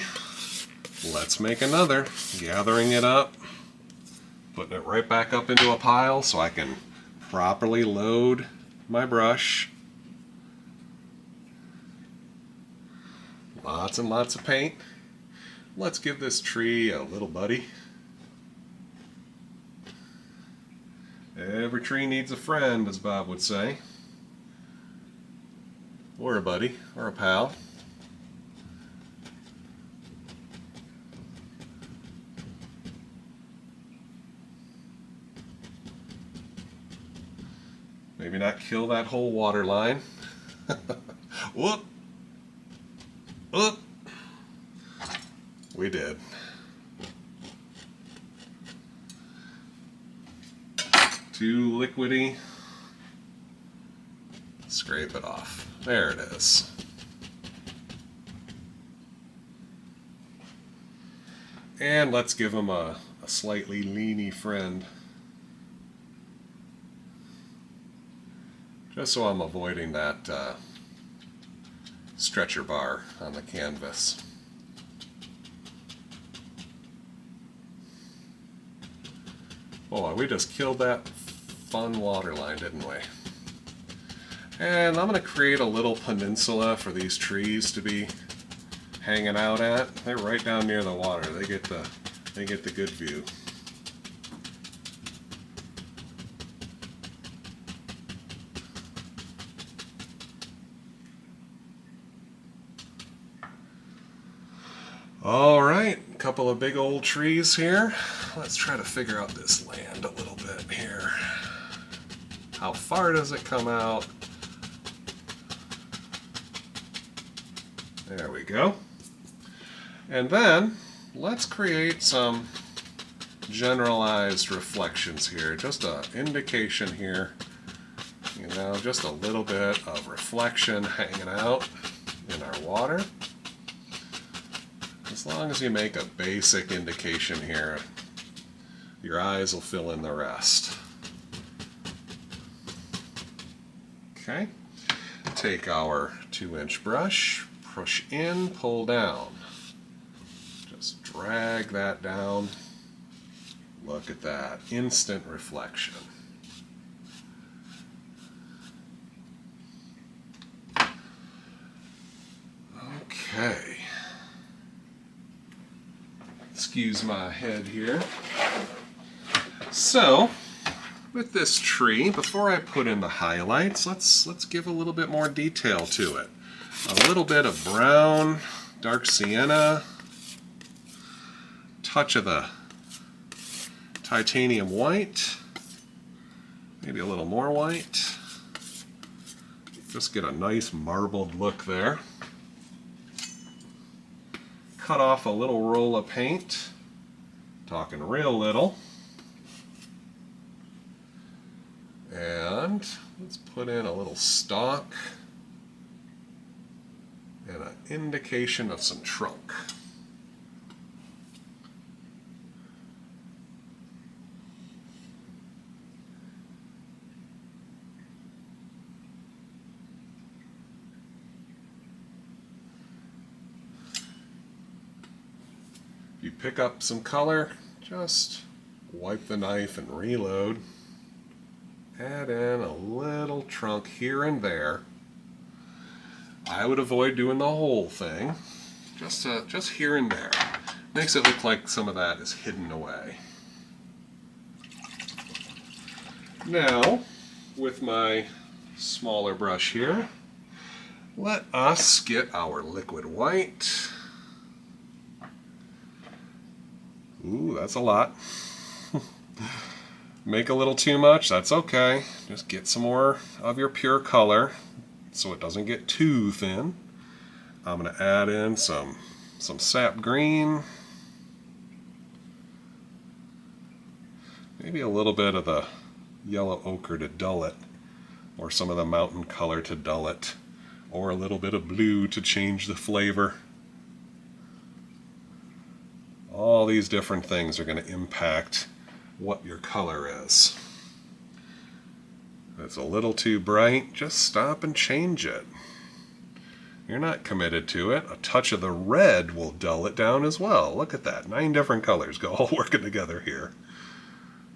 let's make another. Gathering it up, putting it right back up into a pile so I can properly load my brush. Lots and lots of paint. Let's give this tree a little buddy. Every tree needs a friend, as Bob would say. or a buddy or a pal. Maybe not kill that whole water line. Whoop! Whoop! We did. Too liquidy. Scrape it off. There it is. And let's give him a slightly leany friend. Just so I'm avoiding that stretcher bar on the canvas. Boy, we just killed that fun water line, didn't we? And I'm going to create a little peninsula for these trees to be hanging out at. They're right down near the water. They get the good view. All right, a couple of big old trees here. Let's try to figure out this land a little bit here. How far does it come out? There we go. And then let's create some generalized reflections here. Just an indication here, you know, just a little bit of reflection hanging out in our water. As long as you make a basic indication here, your eyes will fill in the rest. Okay, take our 2-inch brush, push in, pull down. Just drag that down. Look at that, instant reflection. Okay. Excuse my head here. So, with this tree, before I put in the highlights, let's give a little bit more detail to it. A little bit of brown, dark sienna, touch of the titanium white, maybe a little more white. Just get a nice marbled look there. Cut off a little roll of paint, talking real little. And let's put in a little stalk and an indication of some trunk. If you pick up some color, just wipe the knife and reload. Add in a little trunk here and there. I would avoid doing the whole thing, just here and there. Makes it look like some of that is hidden away. Now, with my smaller brush here, let us get our liquid white. Ooh, that's a lot. Make a little too much, that's okay. Just get some more of your pure color so it doesn't get too thin. I'm going to add in some sap green. Maybe a little bit of the yellow ochre to dull it, or some of the mountain color to dull it, or a little bit of blue to change the flavor. All these different things are going to impact what your color is. If it's a little too bright, just stop and change it. You're not committed to it. A touch of the red will dull it down as well. Look at that, 9 different colors go all working together here.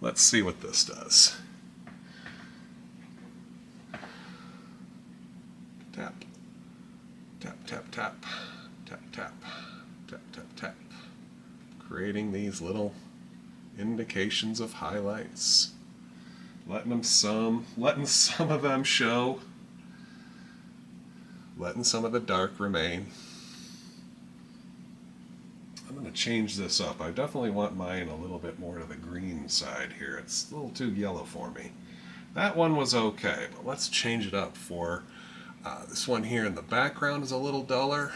Let's see what this does. Tap, tap, tap, tap, tap, tap, tap, tap, tap. Creating these little indications of highlights. Letting some of them show. letting some of the dark remain. I'm going to change this up. I definitely want mine a little bit more to the green side here. It's a little too yellow for me. That one was okay, but let's change it up for this one here in the background is a little duller.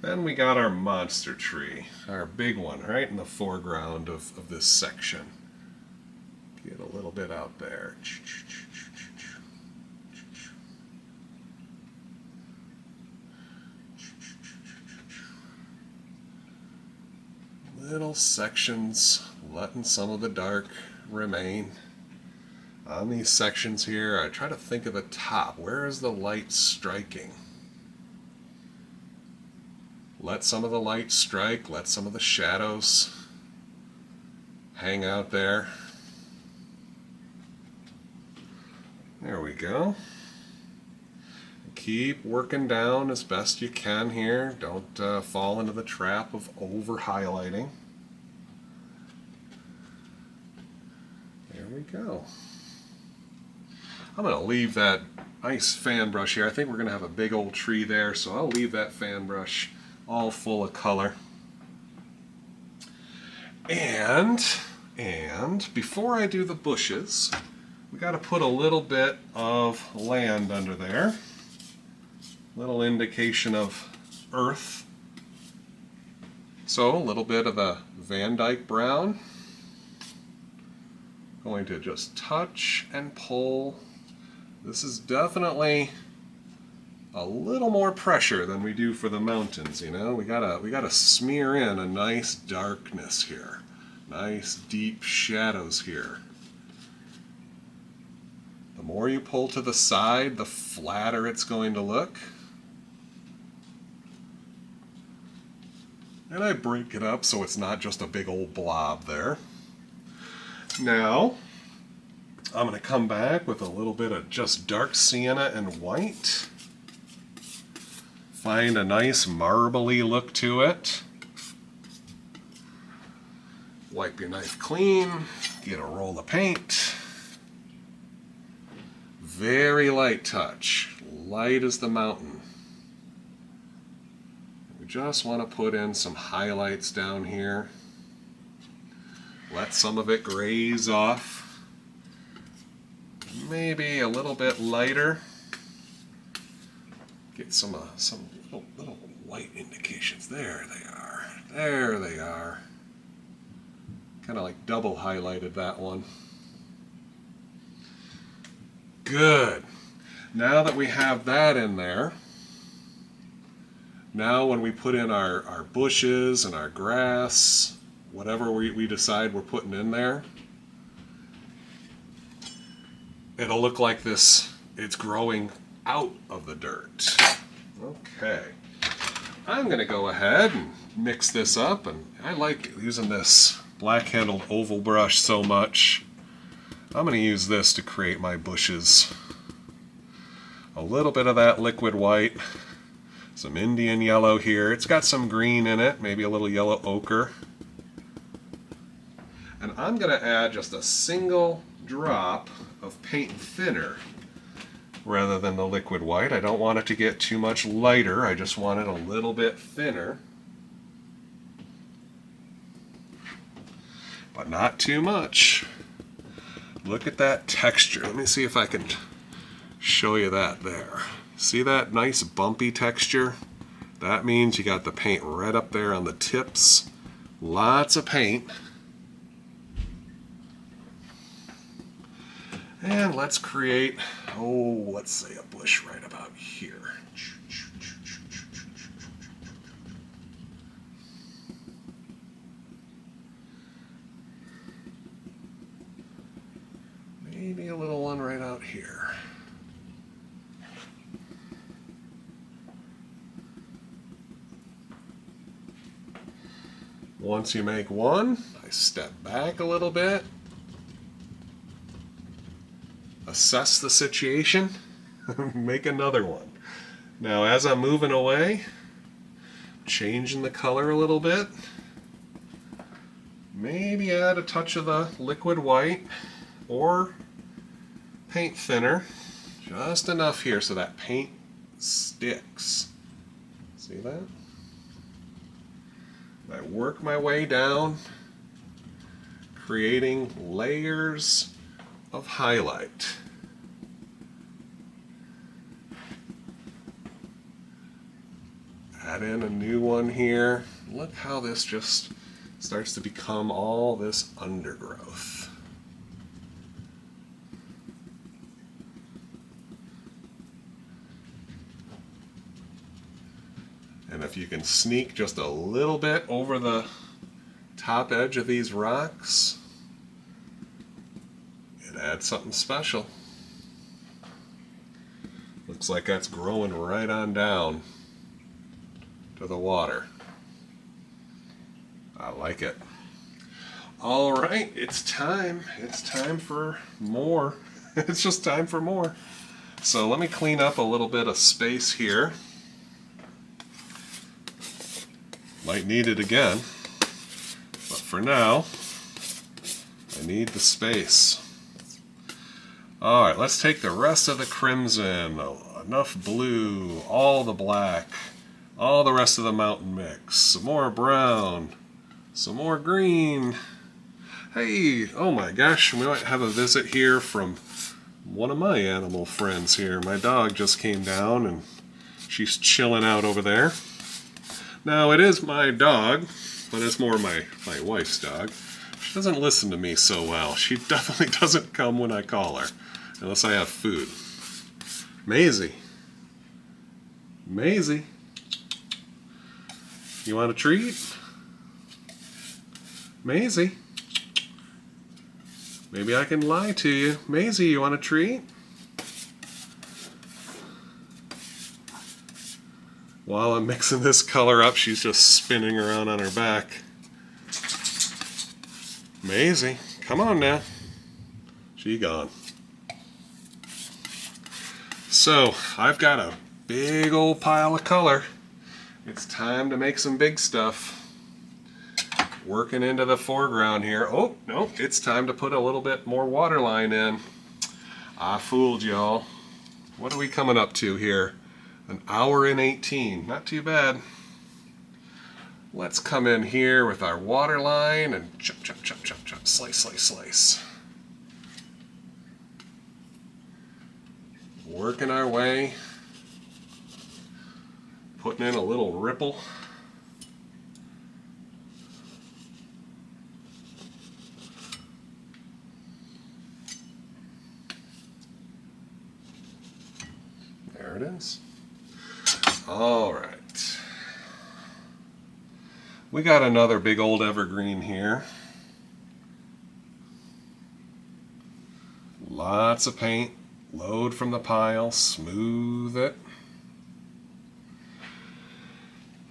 Then we got our monster tree, our big one, right in the foreground of this section. Get a little bit out there. Little sections, letting some of the dark remain. On these sections here, I try to think of the top. Where is the light striking? Let some of the light strike, let some of the shadows hang out there. There we go. Keep working down as best you can here. Don't fall into the trap of over highlighting. There we go. I'm going to leave that nice fan brush here. I think we're going to have a big old tree there, so I'll leave that fan brush all full of color. And before I do the bushes, we got to put a little bit of land under there. Little indication of earth. So a little bit of a Van Dyke brown. Going to just touch and pull. This is definitely a little more pressure than we do for the mountains, you know. We gotta smear in a nice darkness here. Nice deep shadows here. The more you pull to the side, the flatter it's going to look. And I break it up so it's not just a big old blob there. Now, I'm going to come back with a little bit of just dark sienna and white. Find a nice marbly look to it. Wipe your knife clean, get a roll of paint. Very light touch, light as the mountain. We just want to put in some highlights down here. Let some of it graze off. Maybe a little bit lighter. Get some little white indications. There they are. There they are. Kind of like double highlighted that one. Good. Now that we have that in there, now when we put in our bushes and our grass, whatever we decide we're putting in there, it'll look like this. It's growing out of the dirt. Okay. I'm going to go ahead and mix this up, and I like using this black-handled oval brush so much. I'm going to use this to create my bushes. A little bit of that liquid white, some Indian yellow here. It's got some green in it, maybe a little yellow ochre. And I'm going to add just a single drop of paint thinner rather than the liquid white. I don't want it to get too much lighter. I just want it a little bit thinner. But not too much. Look at that texture. Let me see if I can show you that there. See that nice bumpy texture? That means you got the paint right up there on the tips. Lots of paint. And let's create, let's say a bush right about here. Maybe a little one right out here. Once you make one, I step back a little bit, assess the situation, make another one. Now as I'm moving away, changing the color a little bit, maybe add a touch of the liquid white or paint thinner. Just enough here so that paint sticks. See that? I work my way down, creating layers of highlight. Add in a new one here. Look how this just starts to become all this undergrowth. And if you can sneak just a little bit over the top edge of these rocks, it adds something special. Looks like that's growing right on down to the water. I like it. All right, it's time. It's time for more. It's just time for more. So let me clean up a little bit of space here. Might need it again, but for now, I need the space. All right, let's take the rest of the crimson, enough blue, all the black, all the rest of the mountain mix, some more brown, some more green. Hey, oh my gosh, we might have a visit here from one of my animal friends here. My dog just came down and she's chilling out over there. Now, it is my dog, but it's more my wife's dog. She doesn't listen to me so well. She definitely doesn't come when I call her, unless I have food. Maisie. Maisie. You want a treat? Maisie. Maybe I can lie to you. Maisie, you want a treat? While I'm mixing this color up, she's just spinning around on her back. Maisie, come on now. She gone. So, I've got a big old pile of color. It's time to make some big stuff. Working into the foreground here. Oh, no, it's time to put a little bit more waterline in. I fooled y'all. What are we coming up to here? An hour and 18, not too bad. Let's come in here with our water line and chop, chop, chop, chop, chop, slice, slice, slice. Working our way, putting in a little ripple. There it is. All right. We got another big old evergreen here. Lots of paint. Load from the pile. Smooth it.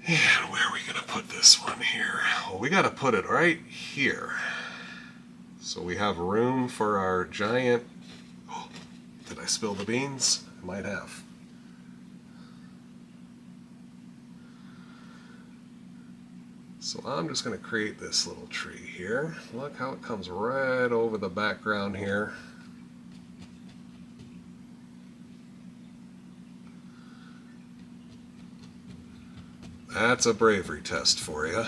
And where are we going to put this one here? Well, we got to put it right here. So we have room for our giant... Oh, did I spill the beans? I might have. So I'm just going to create this little tree here. Look how it comes right over the background here. That's a bravery test for you.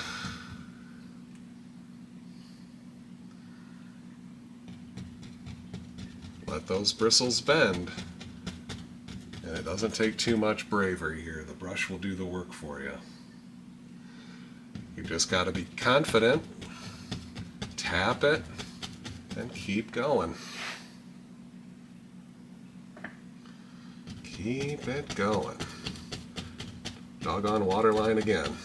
Let those bristles bend. And it doesn't take too much bravery here. The brush will do the work for you. You just got to be confident, tap it, and keep going. Keep it going. Doggone water line again.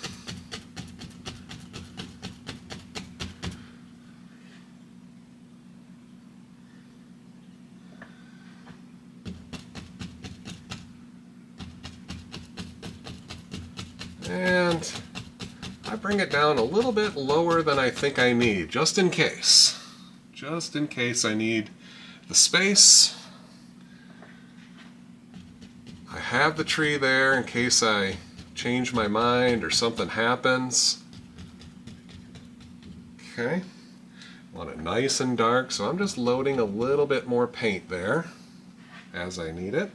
And I bring it down a little bit lower than I think I need, just in case. Just in case I need the space. I have the tree there in case I change my mind or something happens. Okay, Want it nice and dark, so I'm just loading a little bit more paint there as I need it.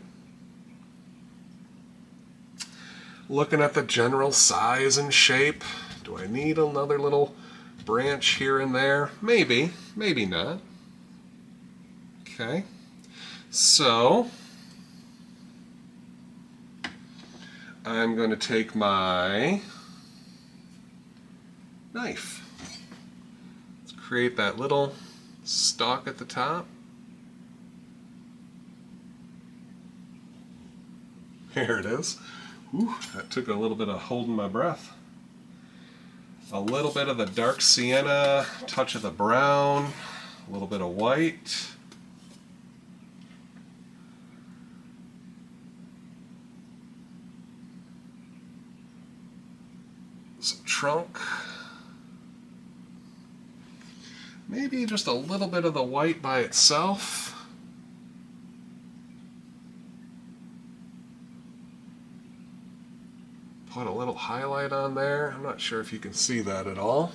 Looking at the general size and shape. Do I need another little branch here and there? Maybe, maybe not. Okay, so I'm going to take my knife. Let's create that little stalk at the top. There it is. Whew, that took a little bit of holding my breath. A little bit of the dark sienna, touch of the brown, a little bit of white. Some trunk. Maybe just a little bit of the white by itself. Put a little highlight on there. I'm not sure if you can see that at all.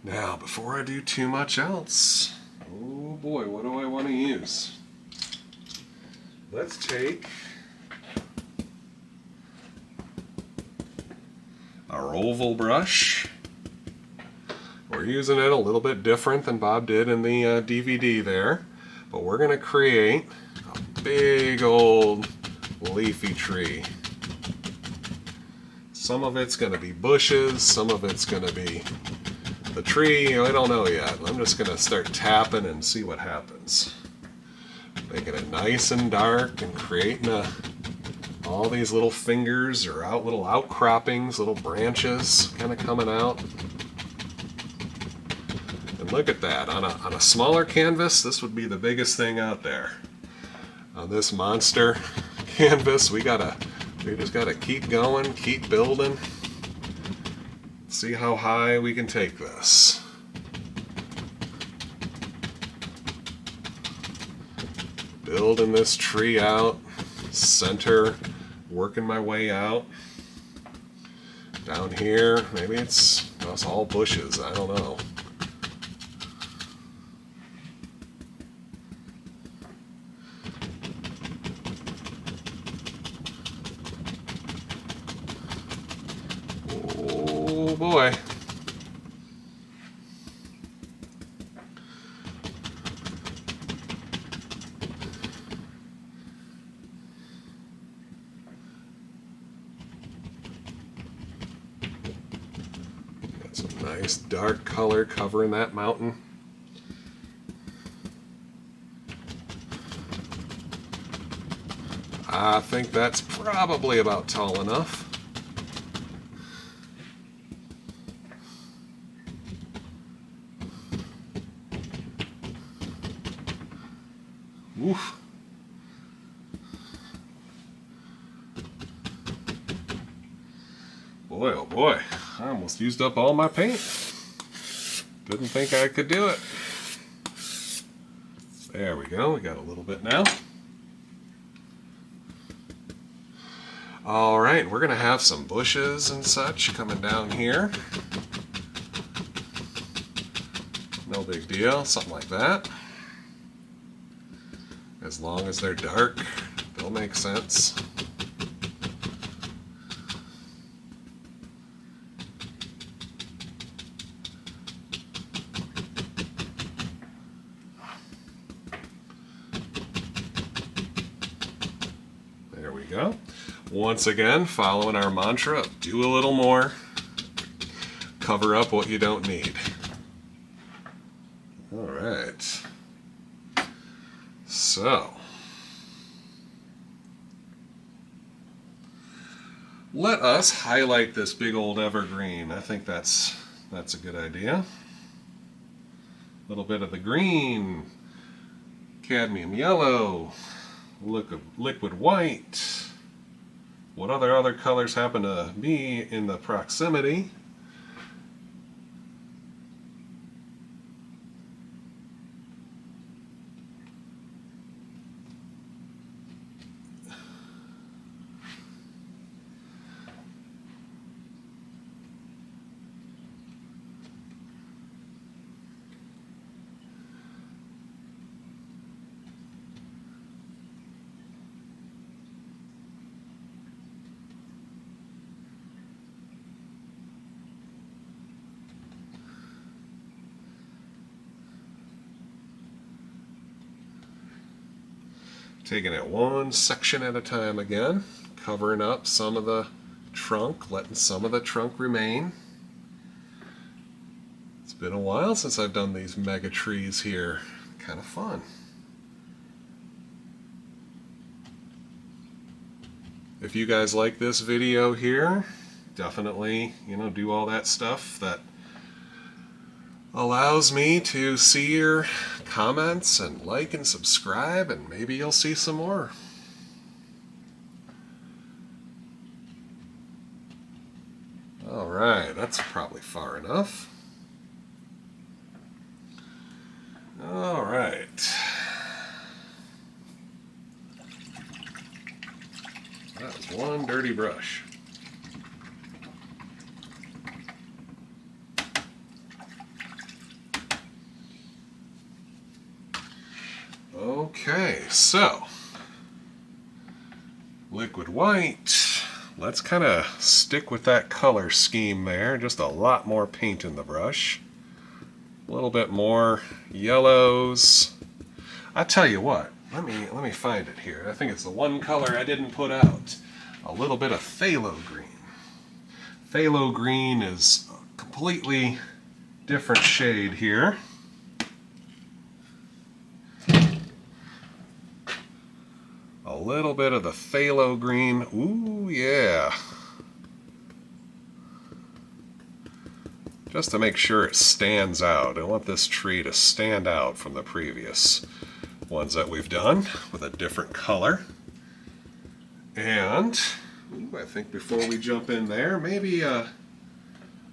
Now, before I do too much else, oh boy, what do I want to use? Let's take our oval brush. We're using it a little bit different than Bob did in the DVD there, but we're going to create a big old leafy tree. Some of it's going to be bushes, some of it's going to be the tree, I don't know yet. I'm just going to start tapping and see what happens. Making it nice and dark and creating all these little fingers or little outcroppings, little branches kind of coming out. And look at that. On a smaller canvas, this would be the biggest thing out there. On this monster canvas, we just gotta keep going, keep building. See how high we can take this. Building this tree out, center, working my way out. Down here, maybe it's all bushes, I don't know. Oh boy. Got some nice dark color covering that mountain. I think that's probably about tall enough. Oof. Boy, oh boy, I almost used up all my paint. Didn't think I could do it. There we go, we got a little bit now. All right, we're gonna have some bushes and such coming down here. No big deal, something like that. As long as they're dark, they'll make sense. There we go. Once again, following our mantra of do a little more, cover up what you don't need. All right. So, let us highlight this big old evergreen. I think that's a good idea. A little bit of the green, cadmium yellow, liquid white. What other colors happen to be in the proximity? Taking it one section at a time again, covering up some of the trunk, letting some of the trunk remain. It's been a while since I've done these mega trees here. Kind of fun. If you guys like this video here, definitely, do all that stuff that allows me to see your comments and like and subscribe, and maybe you'll see some more. All right, that's probably far enough. All right. That was one dirty brush. Okay, so liquid white. Let's kind of stick with that color scheme there. Just a lot more paint in the brush. A little bit more yellows. I tell you what, let me find it here. I think it's the one color I didn't put out. A little bit of phthalo green. Phthalo green is a completely different shade here. A little bit of the phthalo green. Ooh, yeah. Just to make sure it stands out. I want this tree to stand out from the previous ones that we've done with a different color. And I think before we jump in there, maybe a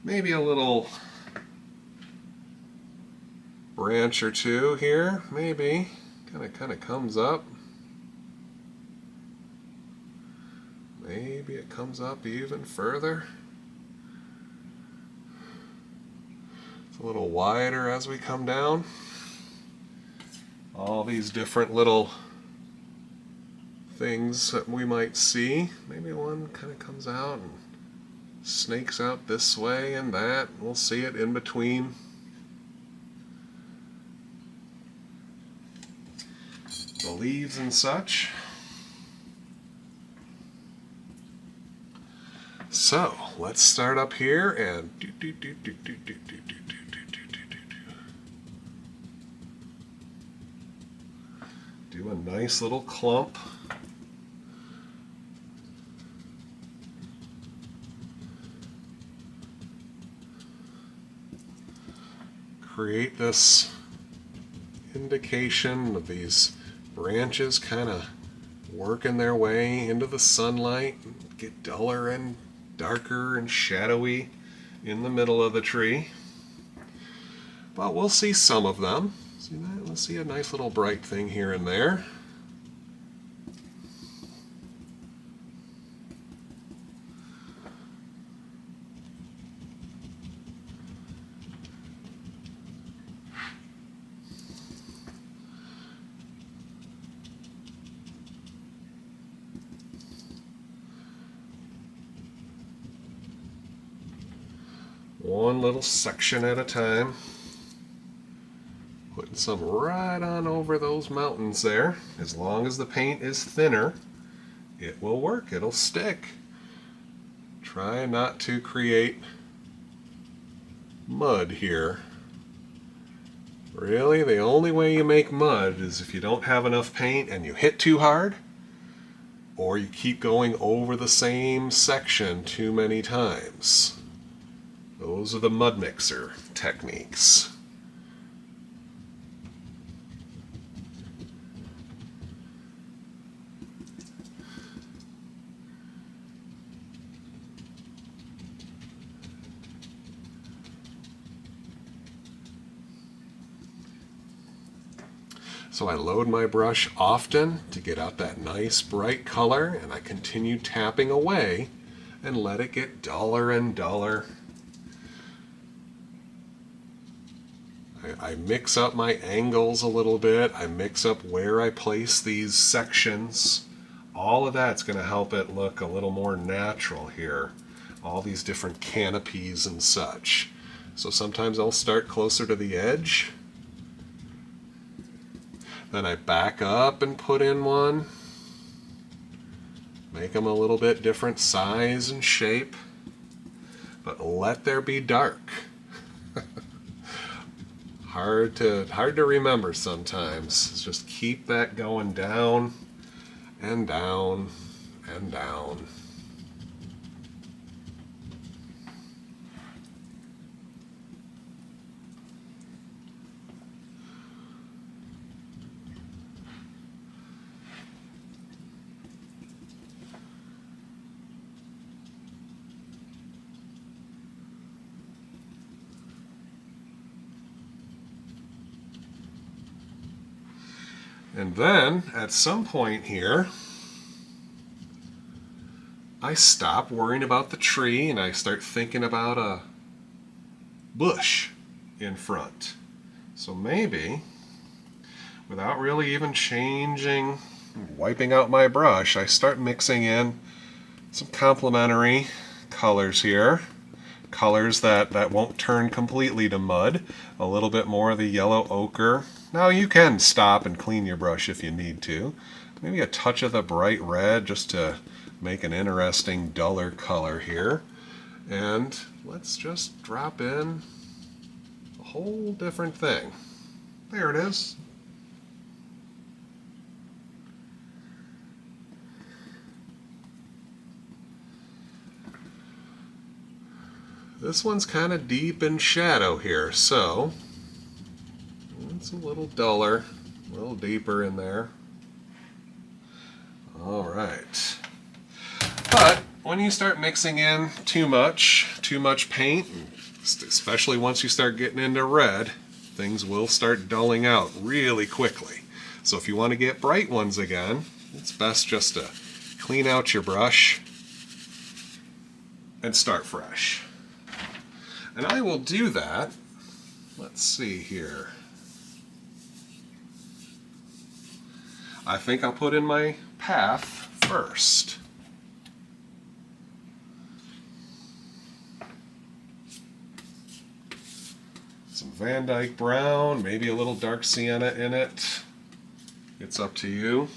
little branch or two here, maybe kind of comes up. Maybe it comes up even further. It's a little wider as we come down. All these different little things that we might see. Maybe one kind of comes out and snakes out this way and that. We'll see it in between. The leaves and such. So let's start up here and do a nice little clump. Create this indication of these branches kind of working their way into the sunlight, get duller and darker and shadowy in the middle of the tree. But we'll see some of them. See that? We'll see a nice little bright thing here and there. One little section at a time. Putting some right on over those mountains there. As long as the paint is thinner, it will work, it'll stick. Try not to create mud here. Really, the only way you make mud is if you don't have enough paint and you hit too hard, or you keep going over the same section too many times. Those are the mud mixer techniques. So I load my brush often to get out that nice bright color, and I continue tapping away and let it get duller and duller. I mix up my angles a little bit. I mix up where I place these sections. All of that's going to help it look a little more natural here. All these different canopies and such. So sometimes I'll start closer to the edge. Then I back up and put in one. Make them a little bit different size and shape. But let there be dark. Hard to remember sometimes. Just keep that going down and down and down. And then, at some point here, I stop worrying about the tree and I start thinking about a bush in front. So maybe, without really even changing, wiping out my brush, I start mixing in some complementary colors here. Colors that won't turn completely to mud. A little bit more of the yellow ochre. Now you can stop and clean your brush if you need to. Maybe a touch of the bright red just to make an interesting duller color here. And let's just drop in a whole different thing. There it is. This one's kind of deep in shadow here, so it's a little duller, a little deeper in there. All right. But when you start mixing in too much paint, especially once you start getting into red, things will start dulling out really quickly. So if you want to get bright ones again, it's best just to clean out your brush and start fresh. And I will do that. Let's see here. I think I'll put in my path first. Some Van Dyke brown, maybe a little dark sienna in it. It's up to you.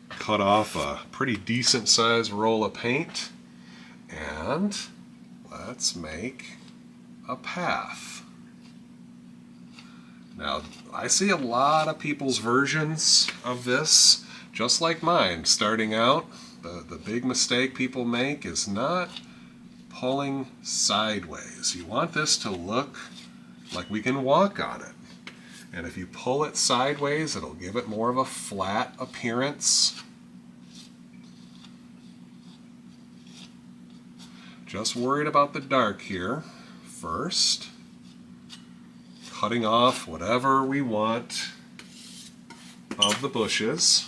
Cut off a pretty decent sized roll of paint and let's make a path. Now, I see a lot of people's versions of this, just like mine. Starting out, the big mistake people make is not pulling sideways. You want this to look like we can walk on it. And if you pull it sideways, it'll give it more of a flat appearance. Just worried about the dark here first. Cutting off whatever we want of the bushes.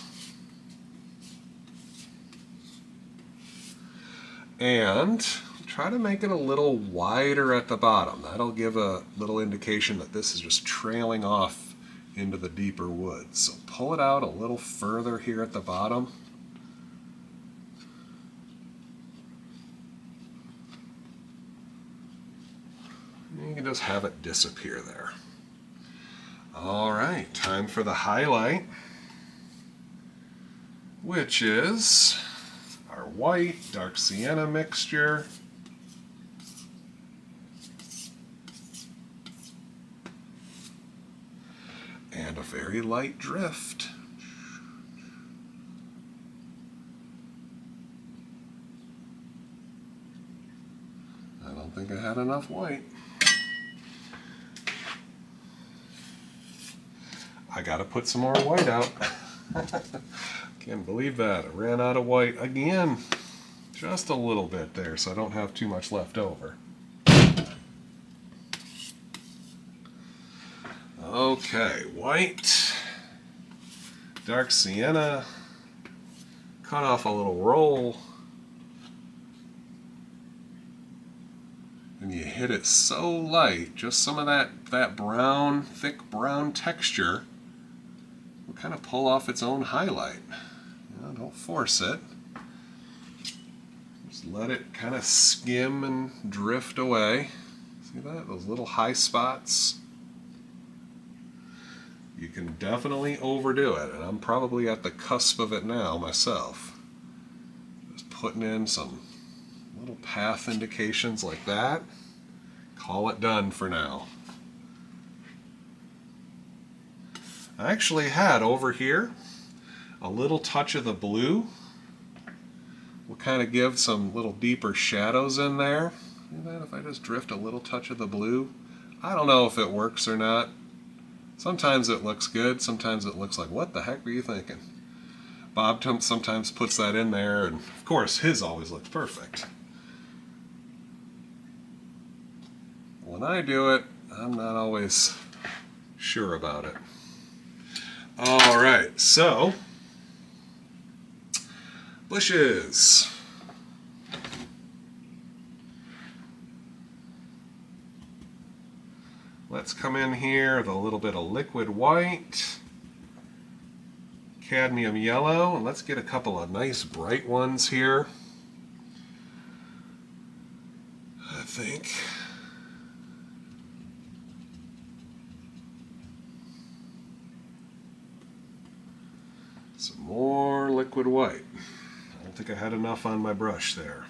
And try to make it a little wider at the bottom. That'll give a little indication that this is just trailing off into the deeper woods. So pull it out a little further here at the bottom. You can just have it disappear there. All right, time for the highlight, which is our white dark sienna mixture. And a very light drift. I don't think I had enough white. I gotta put some more white out. Can't believe that. I ran out of white again. Just a little bit there, so I don't have too much left over. Okay, white, dark sienna, cut off a little roll, and you hit it so light, just some of that brown, thick brown texture will kind of pull off its own highlight. You know, don't force it. Just let it kind of skim and drift away. See that? Those little high spots. you can definitely overdo it, and I'm probably at the cusp of it now myself. Just putting in some little path indications like that. Call it done for now. I actually had over here a little touch of the blue. We'll kind of give some little deeper shadows in there. See that if I just drift a little touch of the blue? I don't know if it works or not. Sometimes it looks good, sometimes it looks like, what the heck were you thinking? Bob sometimes puts that in there, and of course his always looks perfect. When I do it, I'm not always sure about it. Alright, so bushes. Let's come in here with a little bit of liquid white, cadmium yellow, and let's get a couple of nice bright ones here. I think. Some more liquid white. I don't think I had enough on my brush there.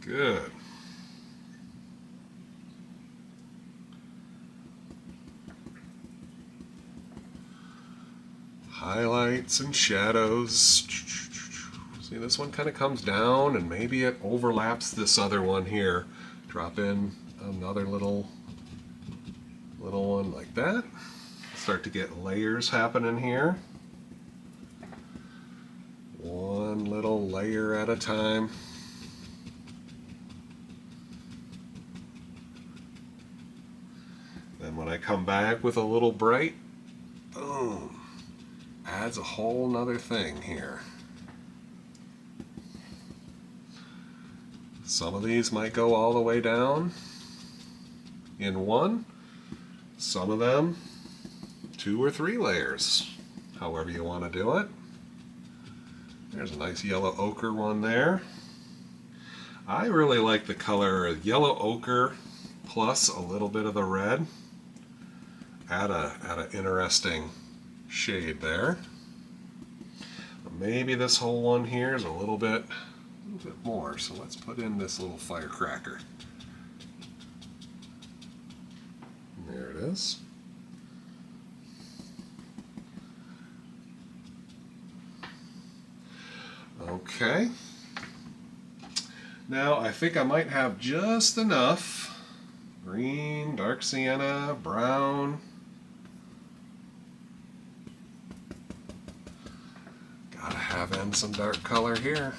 Good. Highlights and shadows. See, this one kind of comes down and maybe it overlaps this other one here. Drop in another little one like that. Start to get layers happening here. One little layer at a time. Then when I come back with a little bright, boom, adds a whole nother thing here. Some of these might go all the way down in one. Some of them 2 or 3 layers, however you want to do it. There's a nice yellow ochre one there. I really like the color yellow ochre plus a little bit of the red. Add an interesting shade there. Maybe this whole one here is a little bit more, so let's put in this little firecracker. There it is. Okay. Now I think I might have just enough green, dark sienna, brown. Gotta have in some dark color here.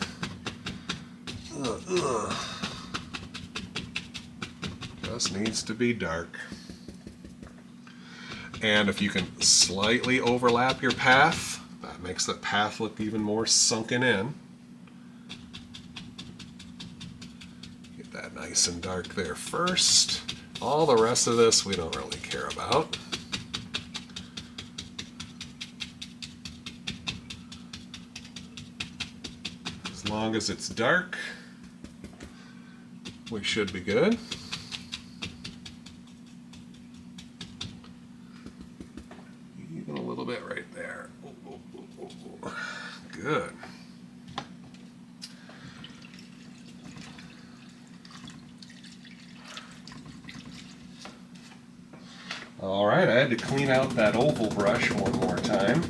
Just needs to be dark. And if you can slightly overlap your path, that makes the path look even more sunken in. Get that nice and dark there first. All the rest of this we don't really care about. As long as it's dark, we should be good. Even a little bit right there. Good. All right, I had to clean out that oval brush one more time.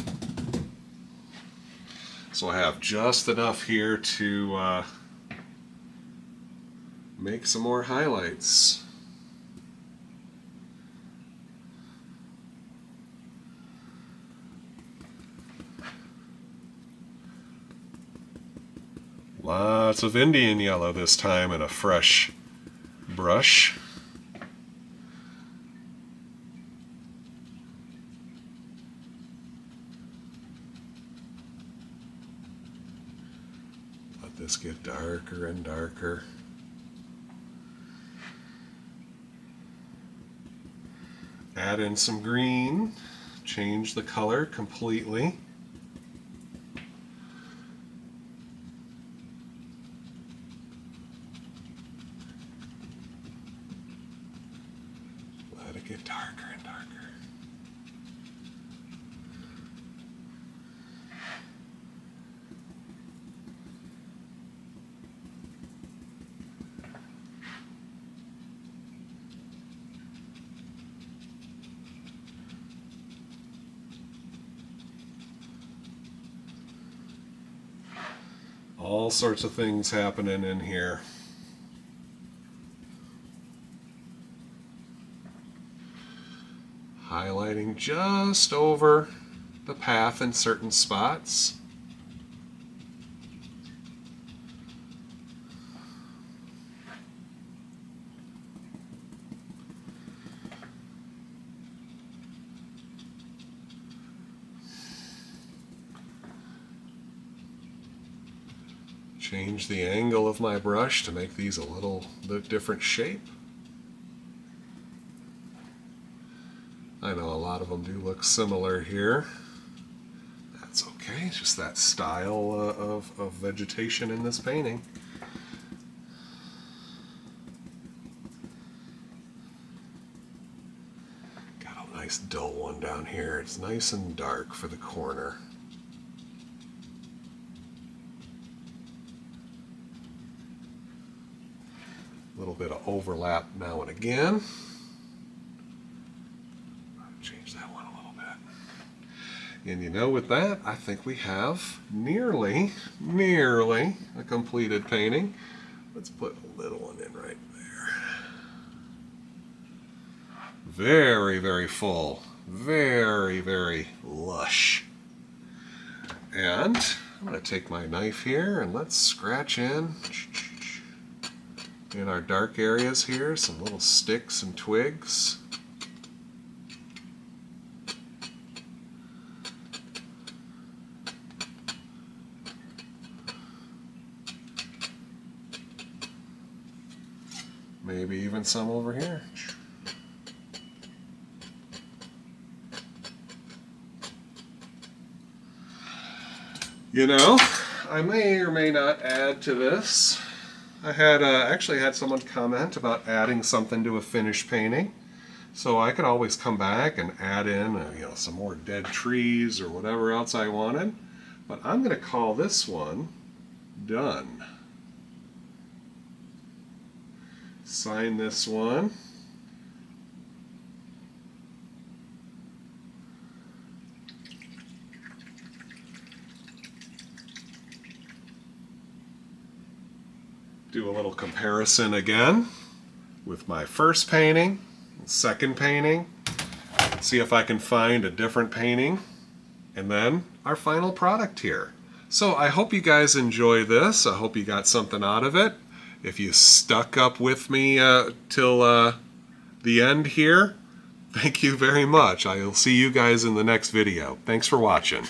So I have just enough here to make some more highlights. Lots of Indian yellow this time in a fresh brush. Let this get darker and darker. Add in some green, change the color completely. to get darker and darker. All sorts of things happening in here. Highlighting just over the path in certain spots. Change the angle of my brush to make these a little bit different shape. I know a lot of them do look similar here. That's okay, it's just that style of vegetation in this painting. Got a nice dull one down here. It's nice and dark for the corner. A little bit of overlap now and again. Change that one a little bit. And you know, with that, I think we have nearly a completed painting. Let's put a little one in right there. Very, very full. Very, very lush. And I'm going to take my knife here and let's scratch in our dark areas here, some little sticks and twigs. Maybe even some over here. You know, I may or may not add to this. I had actually had someone comment about adding something to a finished painting, so I could always come back and add in some more dead trees or whatever else I wanted. But I'm going to call this one done. Sign this one. Do a little comparison again with my first painting, second painting, see if I can find a different painting, and then our final product here. So I hope you guys enjoy this. I hope you got something out of it. If you stuck up with me till the end here, thank you very much. I'll see you guys in the next video. Thanks for watching.